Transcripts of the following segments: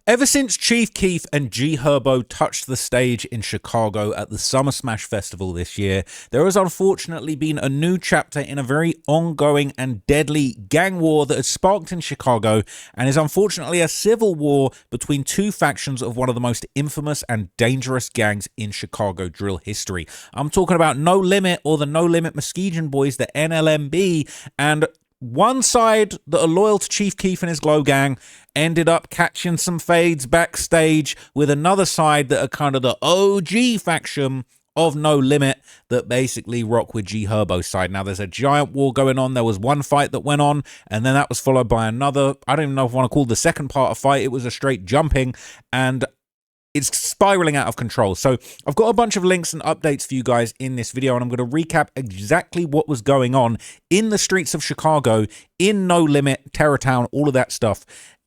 Ever since Chief Keef and G-Herbo touched the stage in Chicago at the Summer Smash Festival this year, there has unfortunately been a new chapter in a very ongoing and deadly gang war that has sparked in Chicago and is unfortunately a civil war between two factions of one of the most infamous and dangerous gangs in Chicago drill history. I'm talking about No Limit, or the No Limit Muskegon Boys, the NLMB, and one side that are loyal to Chief Keef and his Glow Gang ended up catching some fades backstage with another side that are kind of the OG faction of No Limit that basically rock with G-Herbo's side. Now, there's a giant war going on. There was one fight that went on, and then that was followed by another. I don't even know if I want to call the second part a fight. It was a straight jumping, and it's spiraling out of control. So I've got a bunch of links and updates for you guys in this video, and I'm going to recap exactly what was going on in the streets of Chicago, in No Limit, Terrortown, all of that stuff.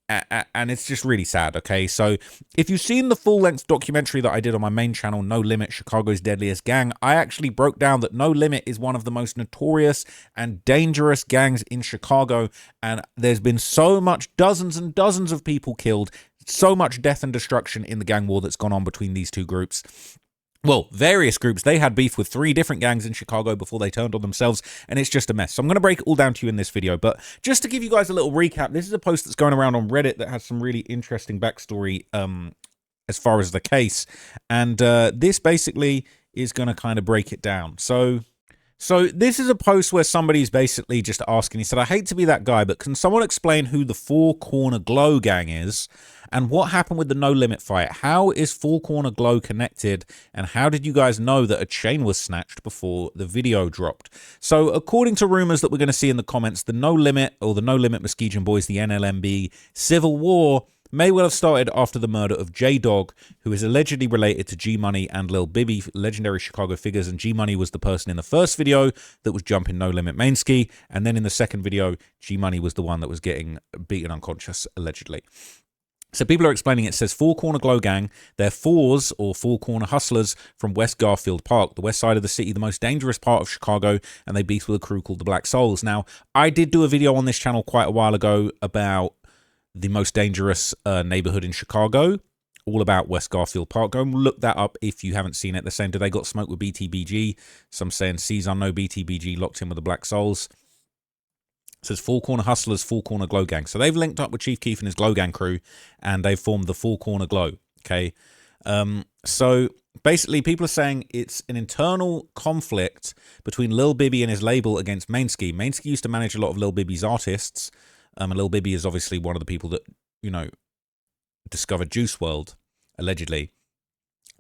And it's just really sad, okay? So if you've seen the full-length documentary that I did on my main channel, No Limit, Chicago's Deadliest Gang, I actually broke down that No Limit is one of the most notorious and dangerous gangs in Chicago, and there's been so much, dozens and dozens of people killed, so much death and destruction in the gang war that's gone on between these two groups. Well, various groups. They had beef with 3 different gangs in Chicago before they turned on themselves, and it's just a mess. So I'm going to break it all down to you in this video, but just to give you guys a little recap, this is a post that's going around on Reddit that has some really interesting backstory as far as the case, and this basically is going to kind of break it down. So this is a post where somebody's basically just asking, he said, I hate to be that guy, but can someone explain who the Four Corner Glow Gang is and what happened with the No Limit fight? How is Four Corner Glow connected, and how did you guys know that a chain was snatched before the video dropped? So according to rumors that we're going to see in the comments, the No Limit, or the No Limit Muskegon Boys, the NLMB civil war may well have started after the murder of J-Dog, who is allegedly related to G-Money and Lil Bibby, legendary Chicago figures, and G-Money was the person in the first video that was jumping No Limit Mainski, and then in the second video, G-Money was the one that was getting beaten unconscious, allegedly. So people are explaining, it says Four Corner Glow Gang, they're fours or four corner hustlers from West Garfield Park, the west side of the city, the most dangerous part of Chicago, and they beef with a crew called the Black Souls. Now, I did do a video on this channel quite a while ago about the most dangerous neighborhood in Chicago, all about West Garfield Park. Go and look that up if you haven't seen it. They're saying, do they got smoked with BTBG? Some saying Cezanne, no, BTBG locked in with the Black Souls. It says Four Corner Hustlers, Four Corner Glow Gang. So they've linked up with Chief Keef and his Glow Gang crew, and they've formed the Four Corner Glow, okay? So basically, people are saying it's an internal conflict between Lil Bibby and his label against Mainski. Mainski used to manage a lot of Lil Bibby's artists, and Lil Bibby is obviously one of the people that, you know, discovered Juice WRLD, allegedly.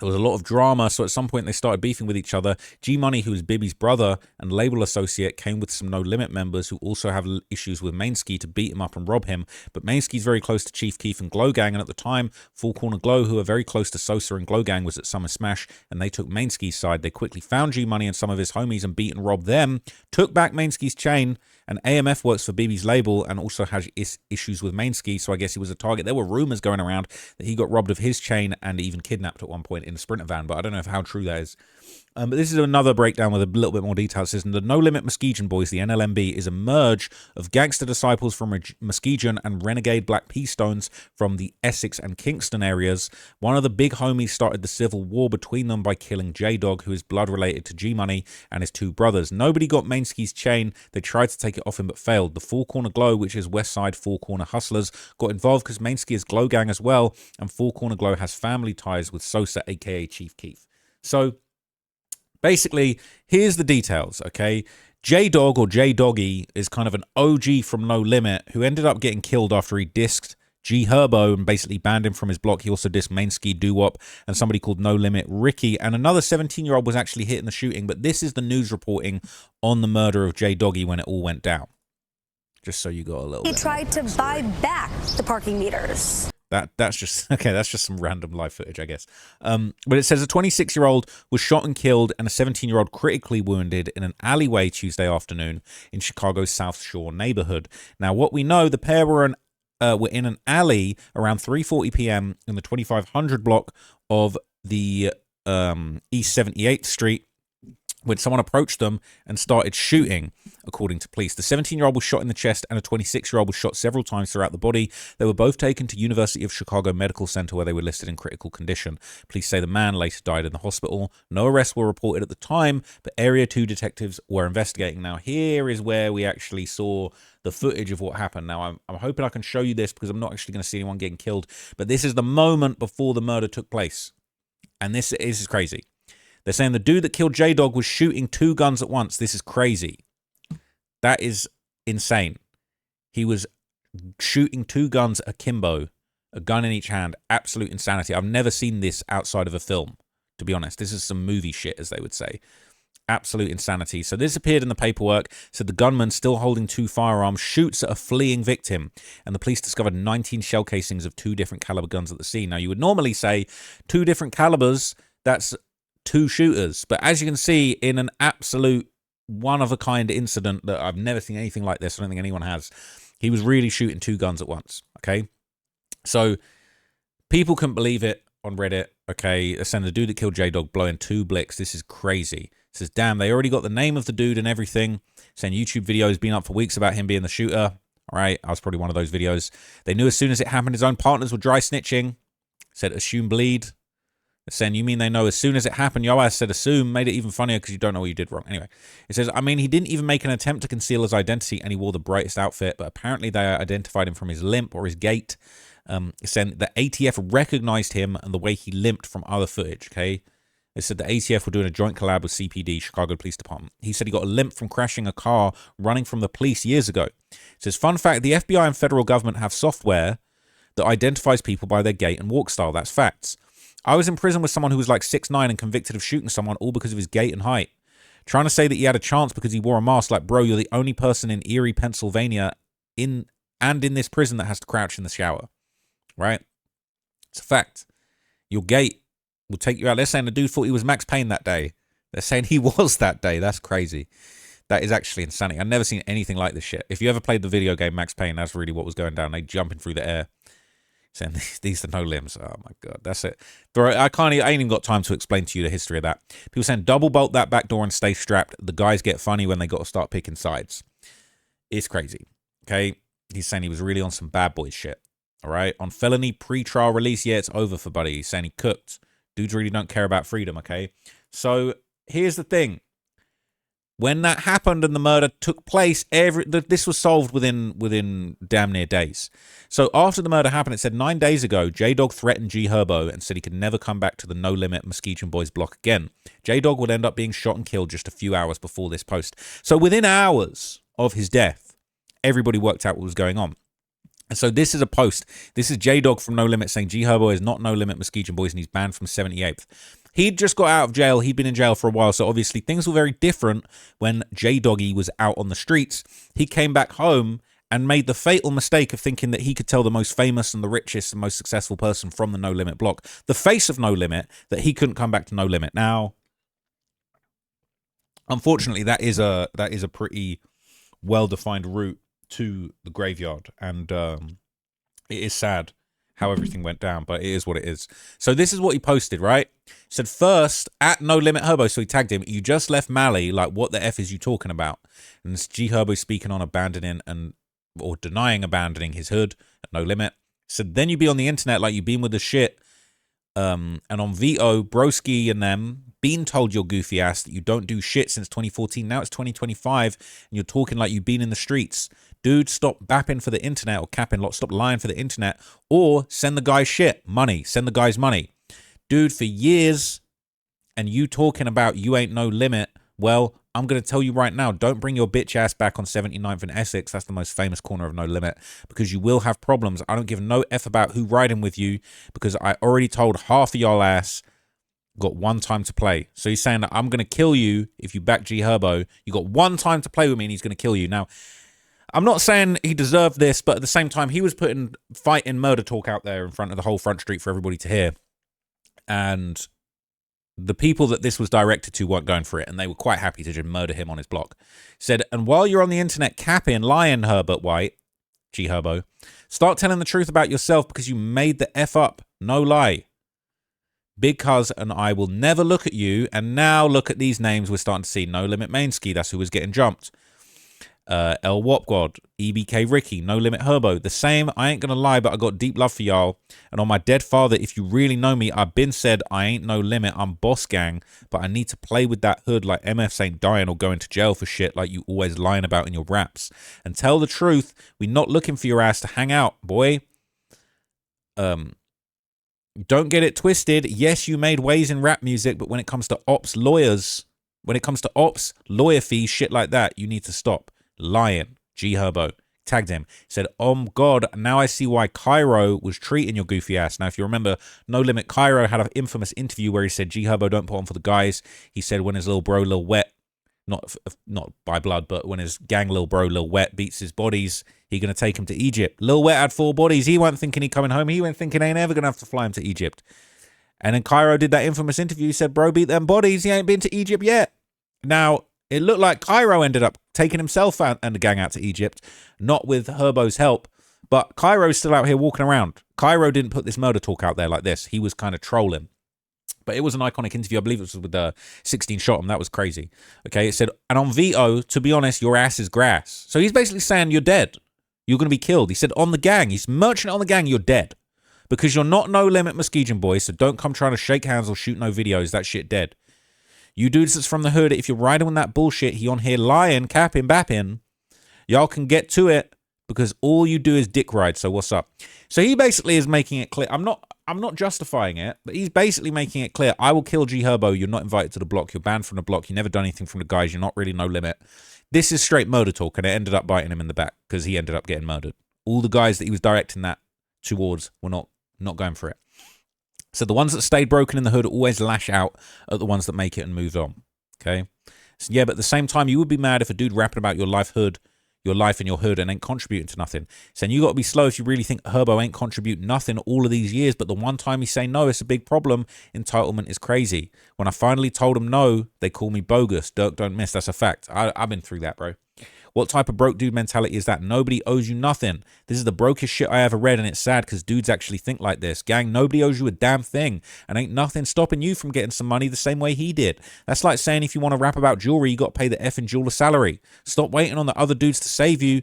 There was a lot of drama, so at some point they started beefing with each other. G-Money, who is Bibby's brother and label associate, came with some No Limit members who also have issues with Mainski to beat him up and rob him. But Mainski's very close to Chief Keef and Glow Gang, and at the time, Four Corner Glow, who are very close to Sosa and Glow Gang, was at Summer Smash, and they took Mainski's side. They quickly found G-Money and some of his homies and beat and robbed them, took back Mainski's chain, and AMF works for Bibby's label and also has issues with Mainski, so I guess he was a target. There were rumors going around that he got robbed of his chain and even kidnapped at one point in a Sprinter van, but I don't know how true that is. But this is another breakdown with a little bit more detail. It says, the No Limit Muskegon Boys, the NLMB, is a merge of gangster disciples from Muskegon and renegade Black P-Stones from the Essex and Kingston areas. One of the big homies started the civil war between them by killing J-Dog, who is blood related to G-Money, and his 2 brothers. Nobody got Mainski's chain. They tried to take it off him but failed. The Four Corner Glow, which is West Side Four Corner Hustlers, got involved because Mainski is Glow Gang as well, and Four Corner Glow has family ties with Sosa, aka Chief Keef. So basically, here's the details, okay? J-Dog, or J-Doggy, is kind of an OG from No Limit who ended up getting killed after he dissed G-Herbo and basically banned him from his block. He also dissed Mainski, Doo-Wop, and somebody called No Limit Ricky, and another 17-year-old was actually hit in the shooting, but this is the news reporting on the murder of J-Doggy when it all went down. Just so you got a little bit. He tried to buy back the parking meters. That's just, okay, that's just some random live footage, I guess. But it says a 26-year-old was shot and killed and a 17-year-old critically wounded in an alleyway Tuesday afternoon in Chicago's South Shore neighborhood. Now, what we know, the pair were in an alley around 3:40 p.m. in the 2500 block of the East 78th Street when someone approached them and started shooting, according to police. The 17-year-old was shot in the chest and a 26-year-old was shot several times throughout the body. They were both taken to University of Chicago Medical Center where they were listed in critical condition. Police say the man later died in the hospital. No arrests were reported at the time, but Area 2 detectives were investigating. Now, here is where we actually saw the footage of what happened. Now, I'm hoping I can show you this because I'm not actually going to see anyone getting killed, but this is the moment before the murder took place. And this is crazy. They're saying the dude that killed J-Dog was shooting 2 guns at once. This is crazy. That is insane. He was shooting 2 guns akimbo, a gun in each hand. Absolute insanity. I've never seen this outside of a film, to be honest. This is some movie shit, as they would say. Absolute insanity. So this appeared in the paperwork. Said the gunman, still holding 2 firearms, shoots at a fleeing victim. And the police discovered 19 shell casings of 2 different caliber guns at the scene. Now, you would normally say 2 different calibers, that's 2 shooters, but as you can see, in an absolute one-of-a-kind incident that I've never seen anything like this, I don't think anyone has, he was really shooting 2 guns at once, okay? So, people couldn't believe it on Reddit, okay? They're saying the dude that killed J-Dog blowing 2 blicks, this is crazy. It says, damn, they already got the name of the dude and everything, saying YouTube video has been up for weeks about him being the shooter, all right? I was probably one of those videos. They knew as soon as it happened, his own partners were dry snitching, said assume bleed. Saying, you mean they know as soon as it happened? Yo, I said assume, made it even funnier because you don't know what you did wrong. Anyway, it says, I mean, he didn't even make an attempt to conceal his identity and he wore the brightest outfit, but apparently they identified him from his limp or his gait. Saying the ATF recognized him and the way he limped from other footage, okay? They said the ATF were doing a joint collab with CPD, Chicago Police Department. He said he got a limp from crashing a car running from the police years ago. It says, fun fact, the FBI and federal government have software that identifies people by their gait and walk style. That's facts. I was in prison with someone who was like 6'9" and convicted of shooting someone all because of his gait and height. Trying to say that he had a chance because he wore a mask, like, bro, you're the only person in Erie, Pennsylvania in this prison that has to crouch in the shower, right? It's a fact. Your gait will take you out. They're saying the dude thought he was Max Payne that day. They're saying he was that day. That's crazy. That is actually insanity. I've never seen anything like this shit. If you ever played the video game Max Payne, that's really what was going down. They jumping through the air. Saying these are no limbs. Oh my god, that's it. I ain't even got time to explain to you the history of that. People saying double bolt that back door and stay strapped. The guys get funny when they got to start picking sides. It's crazy. Okay, he's saying he was really on some bad boy shit. All right, on felony pre-trial release, yeah, it's over for Buddy. He's saying he cooked. Dudes really don't care about freedom. Okay, so here's the thing. When that happened and the murder took place, this was solved within damn near days. So after the murder happened, it said 9 days ago, J-Dog threatened G-Herbo and said he could never come back to the No Limit Muskegon Boys block again. J-Dog would end up being shot and killed just a few hours before this post. So within hours of his death, everybody worked out what was going on. And so this is a post. This is J-Dog from No Limit saying G-Herbo is not No Limit Muskegon Boys and he's banned from 78th. He'd just got out of jail. He'd been in jail for a while. So obviously things were very different when J-Doggy was out on the streets. He came back home and made the fatal mistake of thinking that he could tell the most famous and the richest and most successful person from the No Limit block, the face of No Limit, that he couldn't come back to No Limit. Now, unfortunately, that is a pretty well-defined route to the graveyard, and it is sad how everything went down, but it is what it is. So this is what he posted, right? He said, first, at No Limit Herbo, so he tagged him, you just left Mally, like, what the F is you talking about? And it's G-Herbo speaking on abandoning or denying abandoning his hood at No Limit. So then you be on the internet like you've been with the shit, and on Vito, Broski and them, been told your goofy ass that you don't do shit since 2014. Now it's 2025, and you're talking like you've been in the streets. Dude, stop bapping for the internet, or capping lot. Stop lying for the internet, or send the guy shit, money. Send the guys money. Dude, for years, and you talking about you ain't No Limit. Well, I'm going to tell you right now, don't bring your bitch ass back on 79th and Essex. That's the most famous corner of No Limit, because you will have problems. I don't give no F about who riding with you, because I already told half of y'all ass got one time to play. So he's saying that I'm going to kill you if you back G-Herbo. You got one time to play with me and he's going to kill you. Now, I'm not saying he deserved this, but at the same time, he was putting fighting murder talk out there in front of the whole front street for everybody to hear. And the people that this was directed to weren't going for it, and they were quite happy to just murder him on his block. Said, and while you're on the internet capping, lying, Herbert White, G-Herbo, start telling the truth about yourself, because you made the F up. No lie. Big Cuz and I will never look at you. And now look at these names we're starting to see. No Limit Mainski, that's who was getting jumped. El Wopgod, EBK Ricky, No Limit Herbo. The same, I ain't gonna lie, but I got deep love for y'all. And on my dead father, if you really know me, I've been said I ain't no limit, I'm boss gang, but I need to play with that hood like MFs ain't dying or going to jail for shit like you always lying about in your raps. And tell the truth, we not looking for your ass to hang out, boy. Don't get it twisted. Yes, you made waves in rap music, but when it comes to ops lawyers, lawyer fees, shit like that, you need to stop. Lying. G-Herbo tagged him. He said, oh God, now I see why Cairo was treating your goofy ass. Now, if you remember, No Limit Cairo had an infamous interview where he said, G-Herbo don't put on for the guys. He said when his little bro, Lil Wet, not by blood, but when his gang Lil bro, Lil Wet, beats his bodies, he going to take him to Egypt. Lil Wet had 4 bodies. He wasn't thinking he coming home. He went thinking ain't ever going to have to fly him to Egypt. And then Cairo did that infamous interview. He said, bro, beat them bodies. He ain't been to Egypt yet. Now, it looked like Cairo ended up taking himself out and the gang out to Egypt, not with Herbo's help, but Cairo's still out here walking around. Cairo didn't put this murder talk out there like this. He was kind of trolling. But it was an iconic interview. I believe it was with 16 Shot him. That was crazy. Okay, it said, and on Vito, to be honest, your ass is grass. So he's basically saying you're dead. You're going to be killed. He said on the gang, he's merchant on the gang, you're dead. Because you're not No Limit Muskegon boy, so don't come trying to shake hands or shoot no videos. That shit dead. You dudes that's from the hood, if you're riding with that bullshit, he on here lying, capping, bapping, y'all can get to it because all you do is dick ride. So what's up? So he basically is making it clear. I'm not justifying it, but he's basically making it clear. I will kill G-Herbo. You're not invited to the block. You're banned from the block. You never done anything from the guys. You're not really No Limit. This is straight murder talk, and it ended up biting him in the back because he ended up getting murdered. All the guys that he was directing that towards were not going for it. So the ones that stayed broken in the hood always lash out at the ones that make it and move on. Okay? So yeah, but at the same time, you would be mad if a dude rapping about your life and your hood and ain't contributing to nothing. Saying you got to be slow if you really think Herbo ain't contribute nothing all of these years, but the one time he say no, it's a big problem. Entitlement is crazy. When I finally told him no, they call me bogus. Dirk don't miss. That's a fact. I've been through that, bro. What type of broke dude mentality is that? Nobody owes you nothing. This is the brokest shit I ever read, and it's sad because dudes actually think like this. Gang, nobody owes you a damn thing, and ain't nothing stopping you from getting some money the same way he did. That's like saying if you want to rap about jewelry, you got to pay the effing jeweler salary. Stop waiting on the other dudes to save you.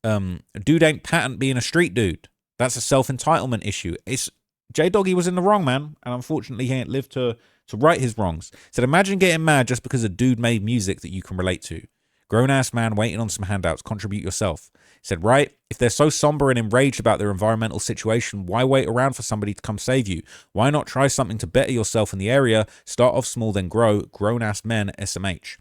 Dude ain't patent being a street dude. That's a self-entitlement issue. It's J-Doggy was in the wrong, man, and unfortunately he ain't lived to right his wrongs. So imagine getting mad just because a dude made music that you can relate to. Grown-ass man waiting on some handouts. Contribute yourself. He said, right, if they're so somber and enraged about their environmental situation, why wait around for somebody to come save you? Why not try something to better yourself in the area? Start off small, then grow. Grown-ass men, SMH.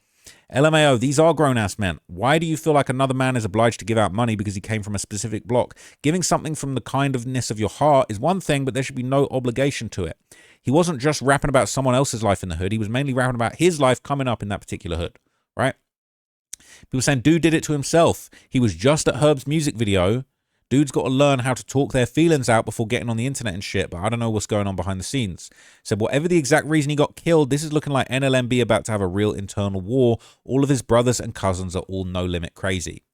LMAO, these are grown-ass men. Why do you feel like another man is obliged to give out money because he came from a specific block? Giving something from the kindness of your heart is one thing, but there should be no obligation to it. He wasn't just rapping about someone else's life in the hood. He was mainly rapping about his life coming up in that particular hood, right? People saying dude did it to himself. He was just at Herb's music video. Dude's got to learn how to talk their feelings out before getting on the internet and shit, but I don't know what's going on behind the scenes. Said whatever the exact reason he got killed, this is looking like NLMB about to have a real internal war. All of his brothers and cousins are all No Limit crazy.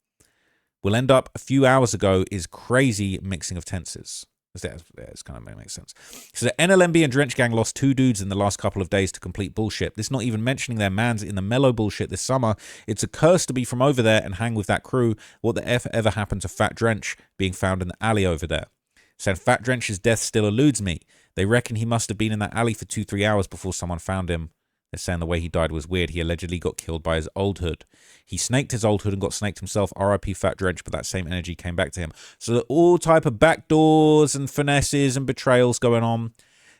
We'll end up a few hours ago is crazy mixing of tenses. It's kind of makes sense. So the NLMB and Drench Gang lost 2 dudes in the last couple of days to complete bullshit. This not even mentioning their mans in the mellow bullshit this summer. It's a curse to be from over there and hang with that crew. What the F ever happened to Fat Drench being found in the alley over there? Saying Fat Drench's death still eludes me. They reckon he must have been in that alley for 2-3 hours before someone found him. They're saying the way he died was weird. He allegedly got killed by his old hood. He snaked his old hood and got snaked himself. RIP Fat Drench, but that same energy came back to him. So there are all type of backdoors and finesses and betrayals going on.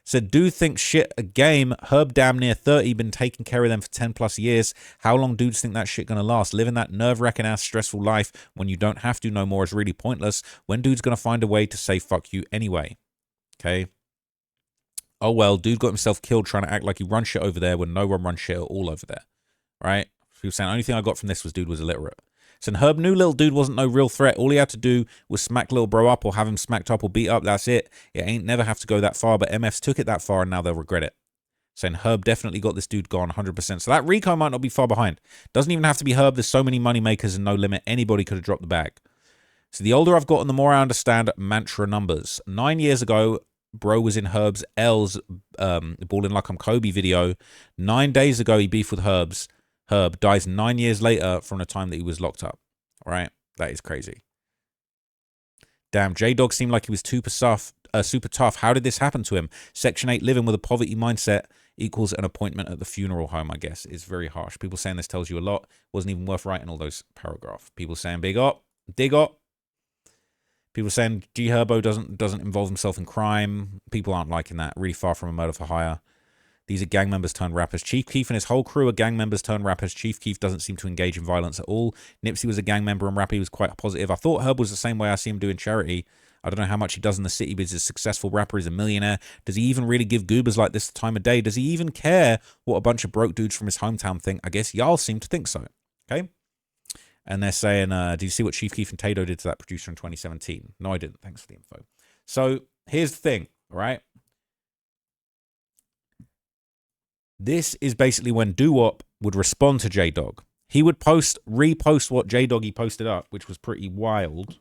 Said, dude thinks shit a game. Herb damn near 30, been taking care of them for 10 plus years. How long dudes think that shit gonna last? Living that nerve-wracking ass stressful life when you don't have to no more is really pointless. When dude's gonna find a way to say fuck you anyway? Okay. Oh well, dude got himself killed trying to act like he runs shit over there when no one runs shit at all over there. Right? People saying, only thing I got from this was dude was illiterate. So Herb knew little dude wasn't no real threat. All he had to do was smack little bro up or have him smacked up or beat up. That's it. It ain't never have to go that far, but MFs took it that far and now they'll regret it. Saying Herb definitely got this dude gone 100%. So that RICO might not be far behind. Doesn't even have to be Herb. There's so many money makers and No Limit. Anybody could have dropped the bag. So the older I've gotten, the more I understand mantra numbers. 9 years ago, bro was in Herb's L's Ballin' Like I'm Kobe video. 9 days ago, he beefed with Herb dies 9 years later from the time that he was locked up. All right? That is crazy. Damn, J-Dog seemed like he was super tough. How did this happen to him? Section 8 living with a poverty mindset equals an appointment at the funeral home, I guess. It's very harsh. People saying this tells you a lot. Wasn't even worth writing all those paragraphs. People saying big up, dig up. People saying G-Herbo doesn't involve himself in crime. People aren't liking that. Really far from a murder for hire. These are gang members turned rappers. Chief Keef and his whole crew are gang members turned rappers. Chief Keef doesn't seem to engage in violence at all. Nipsey was a gang member and rapper. He was quite positive. I thought Herb was the same way I see him doing charity. I don't know how much he does in the city, but he's a successful rapper. He's a millionaire. Does he even really give goobers like this the time of day? Does he even care what a bunch of broke dudes from his hometown think? I guess y'all seem to think so. Okay? And they're saying, did you see what Chief Keef and Tato did to that producer in 2017? No, I didn't. Thanks for the info. So here's the thing, all right? This is basically when Doo-Wop would respond to J-Dog. He would repost what J-Doggy posted up, which was pretty wild.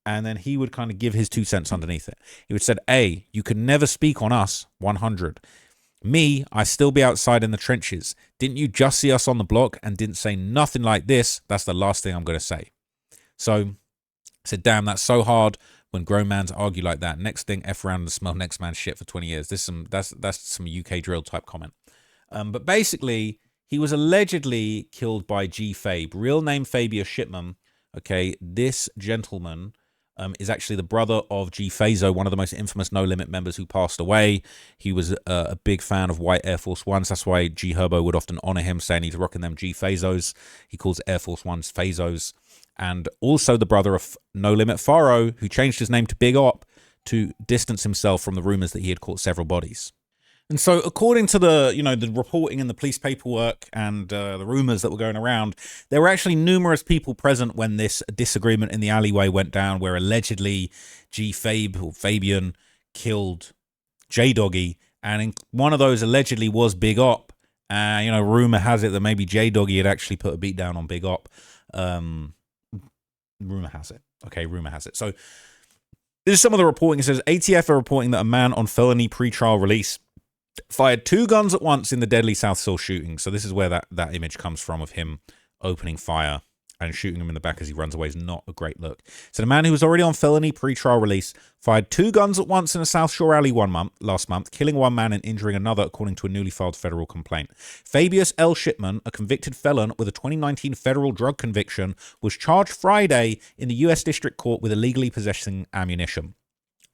And then he would kind of give his 2 cents underneath it. He would say, A, you can never speak on us, 100. Me, I still be outside in the trenches. Didn't you just see us on the block and didn't say nothing like this? That's the last thing I'm going to say. So I said, damn, that's so hard when grown mans argue like that. Next thing, F around and smell next man's shit for 20 years. That's some UK drill type comment. But basically, he was allegedly killed by G-Fabe. Real name Fabius Shipman. Okay, this gentleman is actually the brother of G-Fazo, one of the most infamous No Limit members who passed away. He was a big fan of white Air Force Ones. That's why G-Herbo would often honor him, saying he's rocking them G-Fazos. He calls Air Force Ones Fazos. And also the brother of No Limit Faro, who changed his name to Big Op to distance himself from the rumors that he had caught several bodies. And so according to the reporting and the police paperwork and the rumors that were going around, there were actually numerous people present when this disagreement in the alleyway went down, where allegedly G-Fabe or Fabian killed J-Doggy. And in one of those allegedly was Big Op. Rumor has it that maybe J-Doggy had actually put a beat down on Big Op. Rumor has it. Okay, rumor has it. So this is some of the reporting. It says ATF are reporting that a man on felony pre-trial release fired 2 guns at once in the deadly South Seoul shooting. So this is where that image comes from, of him opening fire and shooting him in the back as he runs away. Is not a great look. So the man who was already on felony pre-trial release fired 2 guns at once in a South Shore alley last month, killing 1 man and injuring another, according to a newly filed federal complaint. Fabius L. Shipman, a convicted felon with a 2019 federal drug conviction, was charged Friday in the U.S. District Court with illegally possessing ammunition.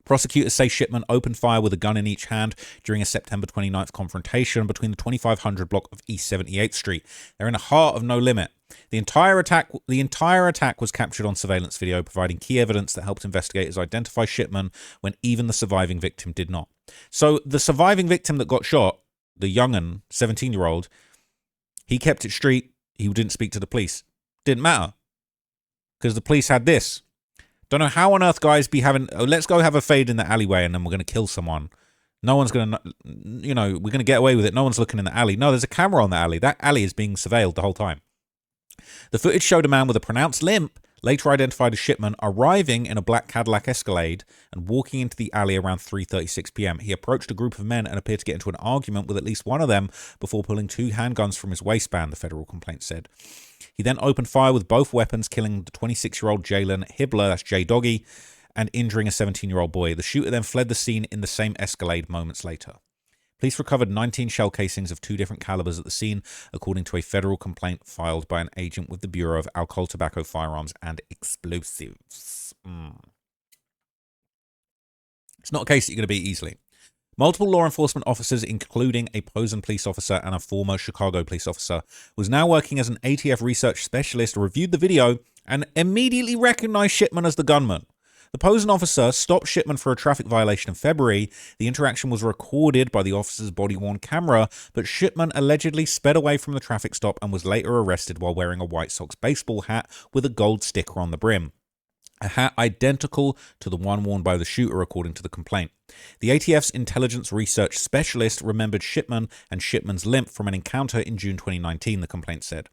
Prosecutors say Shipman opened fire with a gun in each hand during a September 29th confrontation between the 2500 block of East 78th Street. They're in the heart of No Limit. The entire attack was captured on surveillance video, providing key evidence that helped investigators identify Shipman when even the surviving victim did not. So the surviving victim that got shot, the young'un, 17-year-old, he kept it street. He didn't speak to the police. Didn't matter, because the police had this. Don't know how on earth guys be having, let's go have a fade in the alleyway and then we're going to kill someone. No one's going to, we're going to get away with it. No one's looking in the alley. No, there's a camera on the alley. That alley is being surveilled the whole time. The footage showed a man with a pronounced limp, later identified as Shipman, arriving in a black Cadillac Escalade and walking into the alley around 3:36 p.m. He approached a group of men and appeared to get into an argument with at least one of them before pulling 2 handguns from his waistband, the federal complaint said. He then opened fire with both weapons, killing the 26-year-old Jalen Hibbler, that's J-Doggy, and injuring a 17-year-old boy. The shooter then fled the scene in the same Escalade moments later. Police recovered 19 shell casings of 2 different calibers at the scene, according to a federal complaint filed by an agent with the Bureau of Alcohol, Tobacco, Firearms, and Explosives. It's not a case that you're going to beat easily. Multiple law enforcement officers, including a Posen police officer and a former Chicago police officer, was now working as an ATF research specialist, reviewed the video and immediately recognized Shipman as the gunman. The Posen officer stopped Shipman for a traffic violation in February. The interaction was recorded by the officer's body-worn camera, but Shipman allegedly sped away from the traffic stop and was later arrested while wearing a White Sox baseball hat with a gold sticker on the brim. A hat identical to the one worn by the shooter, according to the complaint. The ATF's intelligence research specialist remembered Shipman and Shipman's limp from an encounter in June 2019, the complaint said.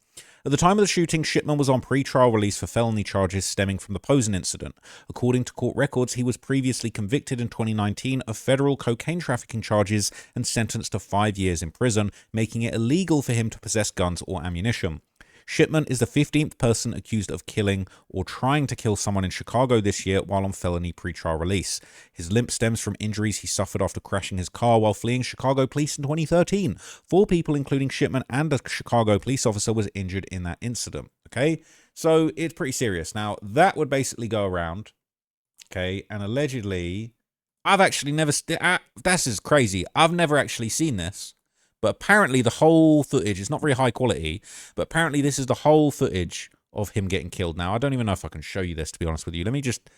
At the time of the shooting, Shipman was on pre-trial release for felony charges stemming from the Posen incident. According to court records, he was previously convicted in 2019 of federal cocaine trafficking charges and sentenced to 5 years in prison, making it illegal for him to possess guns or ammunition. Shipman is the 15th person accused of killing or trying to kill someone in Chicago this year while on felony pretrial release. His limp stems from injuries he suffered after crashing his car while fleeing Chicago police in 2013. 4 people, including Shipman and a Chicago police officer, was injured in that incident. Okay, so it's pretty serious. Now, that would basically go around, okay, and allegedly, I've actually never... this is crazy. I've never actually seen this. But apparently the whole footage is not very high quality, but apparently this is the whole footage of him getting killed. Now, I don't even know if I can show you this, to be honest with you. Let me just...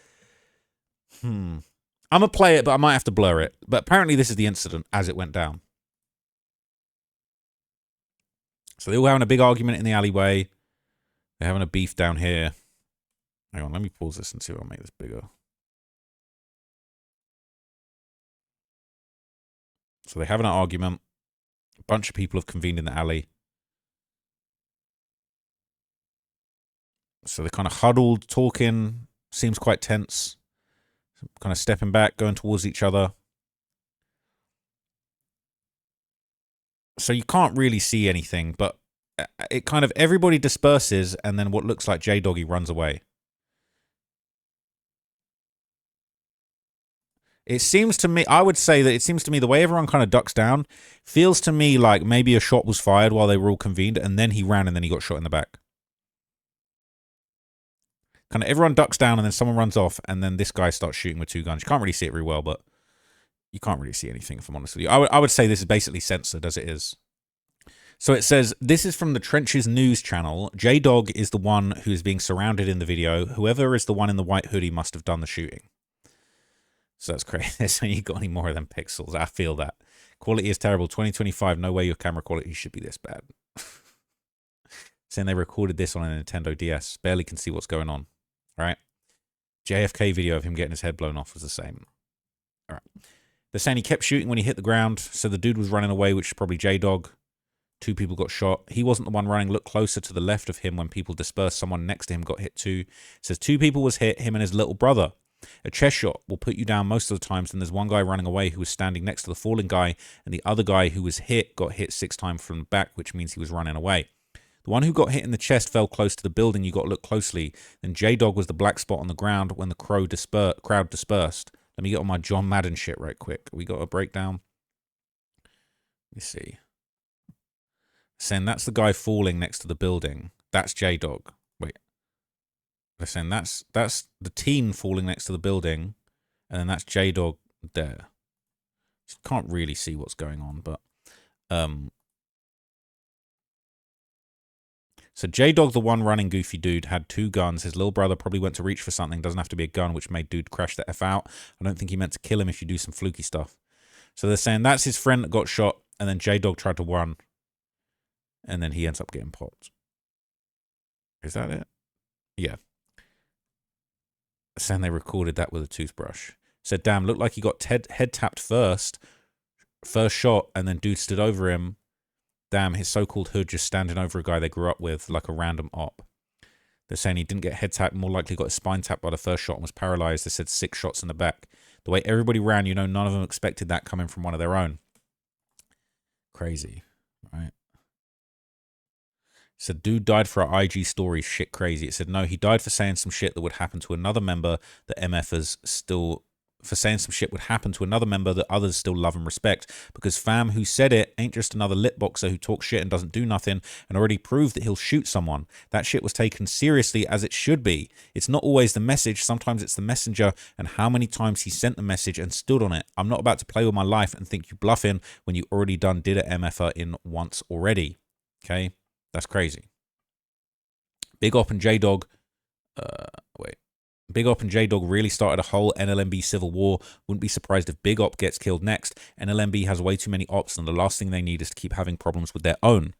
I'm going to play it, but I might have to blur it. But apparently this is the incident as it went down. So they're all having a big argument in the alleyway. They're having a beef down here. Hang on, let me pause this and see if I'll make this bigger. So they're having an argument. A bunch of people have convened in the alley. So they're kind of huddled, talking. Seems quite tense. Kind of stepping back, going towards each other. So you can't really see anything, but it kind of... everybody disperses, and then what looks like J-Doggy runs away. It seems to me, I would say that it seems to me the way everyone kind of ducks down feels to me like maybe a shot was fired while they were all convened and then he ran and then he got shot in the back. Kind of everyone ducks down and then someone runs off and then this guy starts shooting with 2 guns. You can't really see it very well, but you can't really see anything if I'm honest with you. I would say this is basically censored as it is. So it says, this is from the Trenches News channel. J-Dog is the one who is being surrounded in the video. Whoever is the one in the white hoodie must have done the shooting. So that's crazy. So you got any more of them pixels? I feel that. Quality is terrible. 2025, no way your camera quality should be this bad. Saying they recorded this on a Nintendo DS. Barely can see what's going on. All right. JFK video of him getting his head blown off was the same. All right. They're saying he kept shooting when he hit the ground. So the dude was running away, which is probably J-Dog. 2 people got shot. He wasn't the one running. Look closer to the left of him when people dispersed. Someone next to him got hit too. It says 2 people was hit, him and his little brother. A chest shot will put you down most of the times, and there's one guy running away who was standing next to the falling guy, and the other guy who was hit got hit 6 times from the back, which means he was running away. The one who got hit in the chest fell close to the building. You got to look closely. Then J-Dog was the black spot on the ground when the crowd dispersed. Let me get on my John Madden shit right quick. We got a breakdown. Let me see. Saying that's the guy falling next to the building. That's J-Dog. Wait. They're saying that's the teen falling next to the building, and then that's J-Dog there. Can't really see what's going on, but so J-Dog, the one running goofy dude, had 2 guns. His little brother probably went to reach for something. Doesn't have to be a gun, which made dude crash the F out. I don't think he meant to kill him if you do some fluky stuff. So they're saying that's his friend that got shot, and then J-Dog tried to run, and then he ends up getting popped. Is that it? Yeah. Saying they recorded that with a toothbrush. Said, damn, looked like he got head tapped first shot, and then dude stood over him. Damn, his so-called hood just standing over a guy they grew up with like a random op. They're saying he didn't get head tapped, more likely got his spine tapped by the first shot and was paralyzed. They said 6 shots in the back. The way everybody ran, you know, none of them expected that coming from one of their own. Crazy, right? It said, dude died for our IG story, shit crazy. It said, no, he died for saying some shit that would happen to another member that MFers still... for saying some shit would happen to another member that others still love and respect. Because fam who said it ain't just another lit boxer who talks shit and doesn't do nothing and already proved that he'll shoot someone. That shit was taken seriously as it should be. It's not always the message. Sometimes it's the messenger and how many times he sent the message and stood on it. I'm not about to play with my life and think you bluffing when you already done did a MFer in once already. Okay? That's crazy. Big Op and J-Dog... Big Op and J-Dog really started a whole NLMB civil war. Wouldn't be surprised if Big Op gets killed next. NLMB has way too many ops, and the last thing they need is to keep having problems with their own.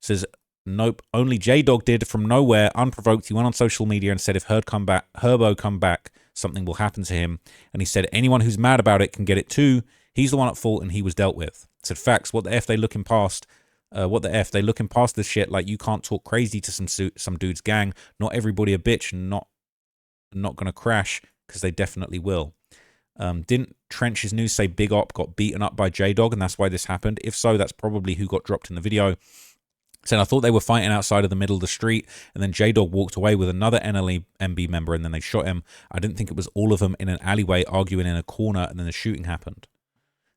Says, nope, only J-Dog did from nowhere, unprovoked. He went on social media and said if Herbo come back, something will happen to him. And he said anyone who's mad about it can get it too. He's the one at fault and he was dealt with. Said facts, what the F they looking past? What the F? They looking past this shit like you can't talk crazy to some dude's gang. Not everybody a bitch and not gonna crash, because they definitely will. Didn't Trench's news say Big Op got beaten up by J-Dog and that's why this happened? If so, that's probably who got dropped in the video. Said, I thought they were fighting outside of the middle of the street, and then J-Dog walked away with another NLMB member, and then they shot him. I didn't think it was all of them in an alleyway arguing in a corner, and then the shooting happened.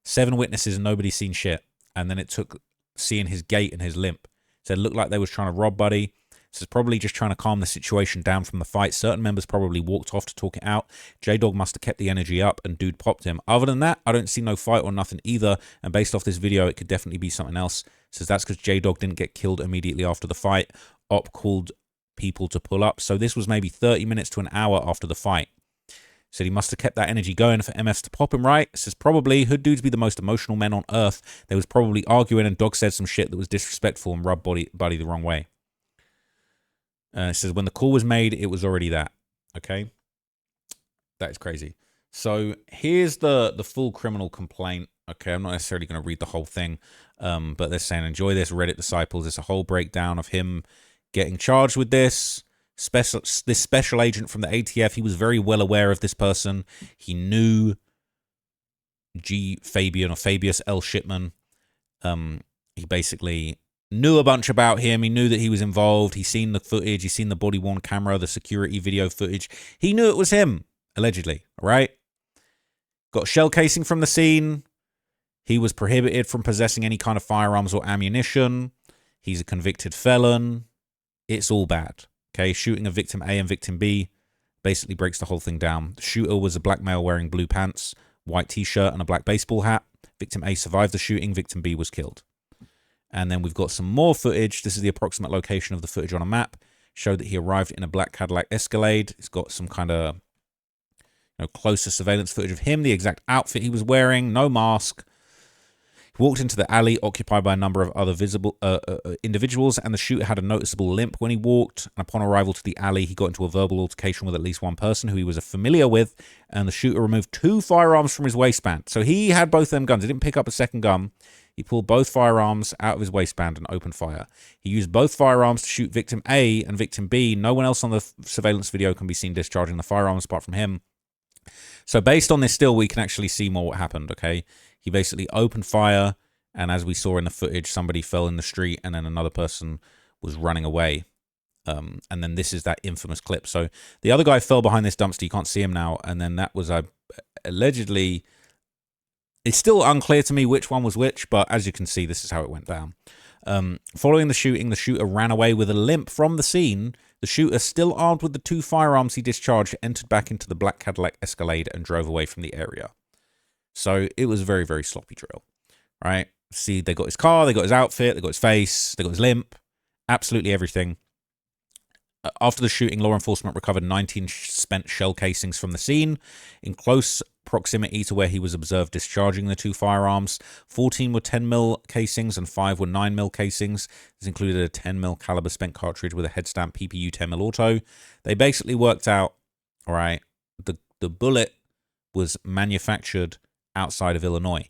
7 witnesses and nobody seen shit. And then it took seeing his gait and his limp. Said, looked like they was trying to rob Buddy. This is probably just trying to calm the situation down from the fight. Certain members probably walked off to talk it out. J-Dog must have kept the energy up and dude popped him. Other than that, I don't see no fight or nothing either. And based off this video, it could definitely be something else. Says that's because J-Dog didn't get killed immediately after the fight. Op called people to pull up. So this was maybe 30 minutes to an hour after the fight. Said he must have kept that energy going for MFs to pop him, right? Says probably. Hood dudes be the most emotional men on earth. They was probably arguing and Dog said some shit that was disrespectful and rubbed Buddy the wrong way. It says when the call was made, it was already that. Okay? That is crazy. So here's the full criminal complaint. Okay, I'm not necessarily going to read the whole thing, but they're saying, enjoy this, Reddit Disciples. It's a whole breakdown of him getting charged with this. This special agent from the ATF, he was very well aware of this person. He knew G-Fabian or Fabius L. Shipman. He basically knew a bunch about him. He knew that he was involved. He's seen the footage. He's seen the body-worn camera, the security video footage. He knew it was him, allegedly, all right? Got shell casing from the scene. He was prohibited from possessing any kind of firearms or ammunition. He's a convicted felon. It's all bad, okay? Shooting of victim A and victim B basically breaks the whole thing down. The shooter was a black male wearing blue pants, white t-shirt, and a black baseball hat. Victim A survived the shooting. Victim B was killed. And then we've got some more footage. This is the approximate location of the footage on a map. Showed that he arrived in a black Cadillac Escalade. It's got some kind of closer surveillance footage of him, the exact outfit he was wearing, no mask. He walked into the alley occupied by a number of other visible individuals, and the shooter had a noticeable limp when he walked. And upon arrival to the alley, he got into a verbal altercation with at least one person who he was familiar with, and the shooter removed 2 firearms from his waistband. So he had both them guns. He didn't pick up a second gun. He pulled both firearms out of his waistband and opened fire. He used both firearms to shoot victim A and victim B. No one else on the surveillance video can be seen discharging the firearms apart from him. So based on this still, we can actually see more what happened, okay? He basically opened fire, and as we saw in the footage, somebody fell in the street, and then another person was running away. And then this is that infamous clip. So the other guy fell behind this dumpster. You can't see him now. And then that was allegedly... It's still unclear to me which one was which, but as you can see, this is how it went down. Following the shooting, the shooter ran away with a limp from the scene. The shooter, still armed with the 2 firearms he discharged, entered back into the black Cadillac Escalade and drove away from the area. So it was a very, very sloppy drill, right? See, they got his car, they got his outfit, they got his face, they got his limp, absolutely everything. After the shooting, law enforcement recovered 19 spent shell casings from the scene in close proximity to where he was observed discharging the 2 firearms. 14 were 10mm casings and 5 were 9mm casings. This included a 10mm caliber spent cartridge with a head stamp PPU 10mm auto. They basically worked out, all right, the bullet was manufactured outside of Illinois.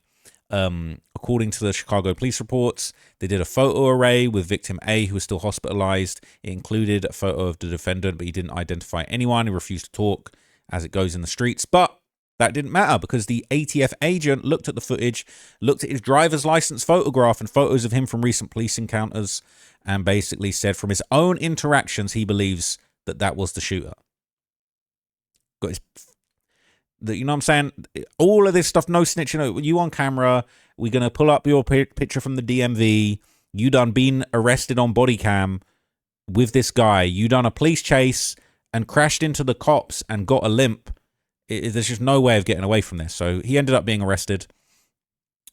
According to the Chicago police reports, they did a photo array with victim A, who was still hospitalized. It included a photo of the defendant, but he didn't identify anyone. He refused to talk, as it goes in the streets. But that didn't matter, because the ATF agent looked at the footage, looked at his driver's license photograph and photos of him from recent police encounters, and basically said from his own interactions, he believes that that was the shooter. Got his... You know what I'm saying? All of this stuff, no snitching. You on camera, we're going to pull up your picture from the DMV. You done been arrested on body cam with this guy. You done a police chase and crashed into the cops and got a limp. There's just no way of getting away from this. So he ended up being arrested.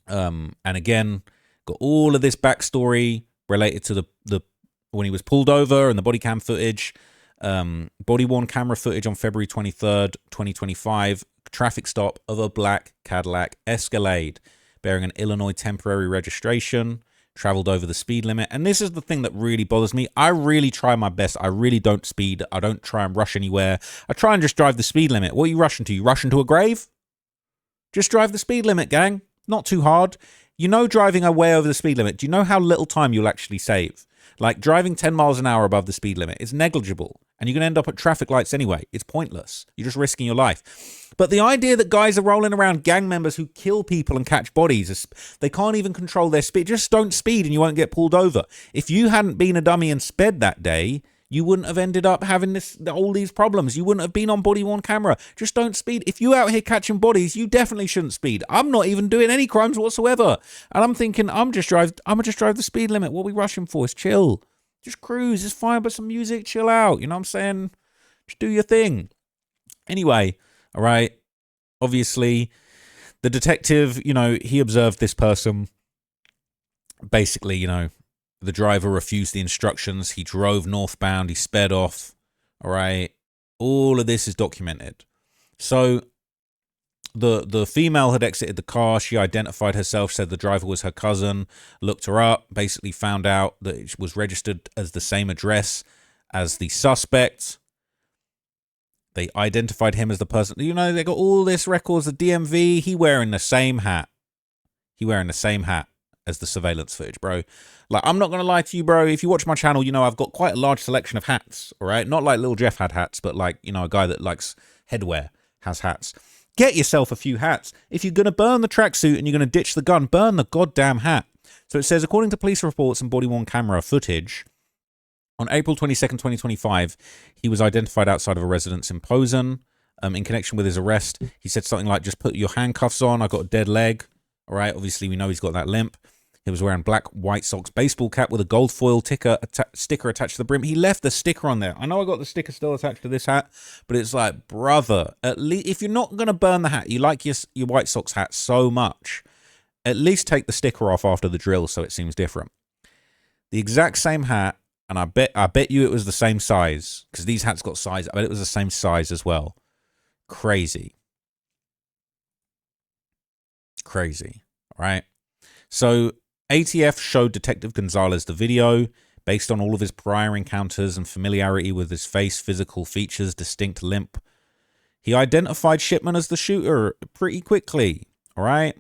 And again, got all of this backstory related to the when he was pulled over and the body cam footage. Body-worn camera footage on February 23rd, 2025. Traffic stop of a black Cadillac Escalade bearing an Illinois temporary registration. Traveled over the speed limit. And this is the thing that really bothers me. I really try my best. I really don't speed. I don't try and rush anywhere. I try and just drive the speed limit. What are you rushing to? You rushing to a grave? Just drive the speed limit, gang. Not too hard. You know, driving way over the speed limit, do you know how little time you'll actually save? Like, driving 10 miles an hour above the speed limit is negligible, and you're going to end up at traffic lights anyway. It's pointless. You're just risking your life. But the idea that guys are rolling around, gang members who kill people and catch bodies, they can't even control their speed. Just don't speed and you won't get pulled over. If you hadn't been a dummy and sped that day, you wouldn't have ended up having all these problems. You wouldn't have been on body-worn camera. Just don't speed. If you're out here catching bodies, you definitely shouldn't speed. I'm not even doing any crimes whatsoever. And I'm thinking, I'm going to just drive the speed limit. What are we rushing for? It's chill. Just cruise. It's fine, but some music, chill out. You know what I'm saying? Just do your thing. Anyway, all right. Obviously, the detective, he observed this person. Basically, the driver refused the instructions. He drove northbound. He sped off. All right. All of this is documented. So the female had exited the car. She identified herself, said the driver was her cousin, looked her up, basically found out that it was registered as the same address as the suspect. They identified him as the person. They got all this records, the DMV. He wearing the same hat. As the surveillance footage, bro. Like, I'm not going to lie to you, bro. If you watch my channel, I've got quite a large selection of hats, all right? Not like Lil Jeff had hats, but like, a guy that likes headwear has hats. Get yourself a few hats. If you're going to burn the tracksuit and you're going to ditch the gun, burn the goddamn hat. So it says, according to police reports and body-worn camera footage, on April 22nd, 2025, he was identified outside of a residence in Posen. In connection with his arrest, he said something like, just put your handcuffs on. I got a dead leg. All right, obviously, we know he's got that limp. He was wearing black White Sox baseball cap with a gold foil sticker attached to the brim. He left the sticker on there. I know I got the sticker still attached to this hat, but it's like, brother, at least if you're not going to burn the hat, you like your White Sox hat so much, at least take the sticker off after the drill so it seems different. The exact same hat, and I bet you it was the same size, because these hats got size. I bet it was the same size as well. Crazy. All right? So ATF showed Detective Gonzalez the video based on all of his prior encounters and familiarity with his face, physical features, distinct limp. He identified Shipman as the shooter pretty quickly, all right?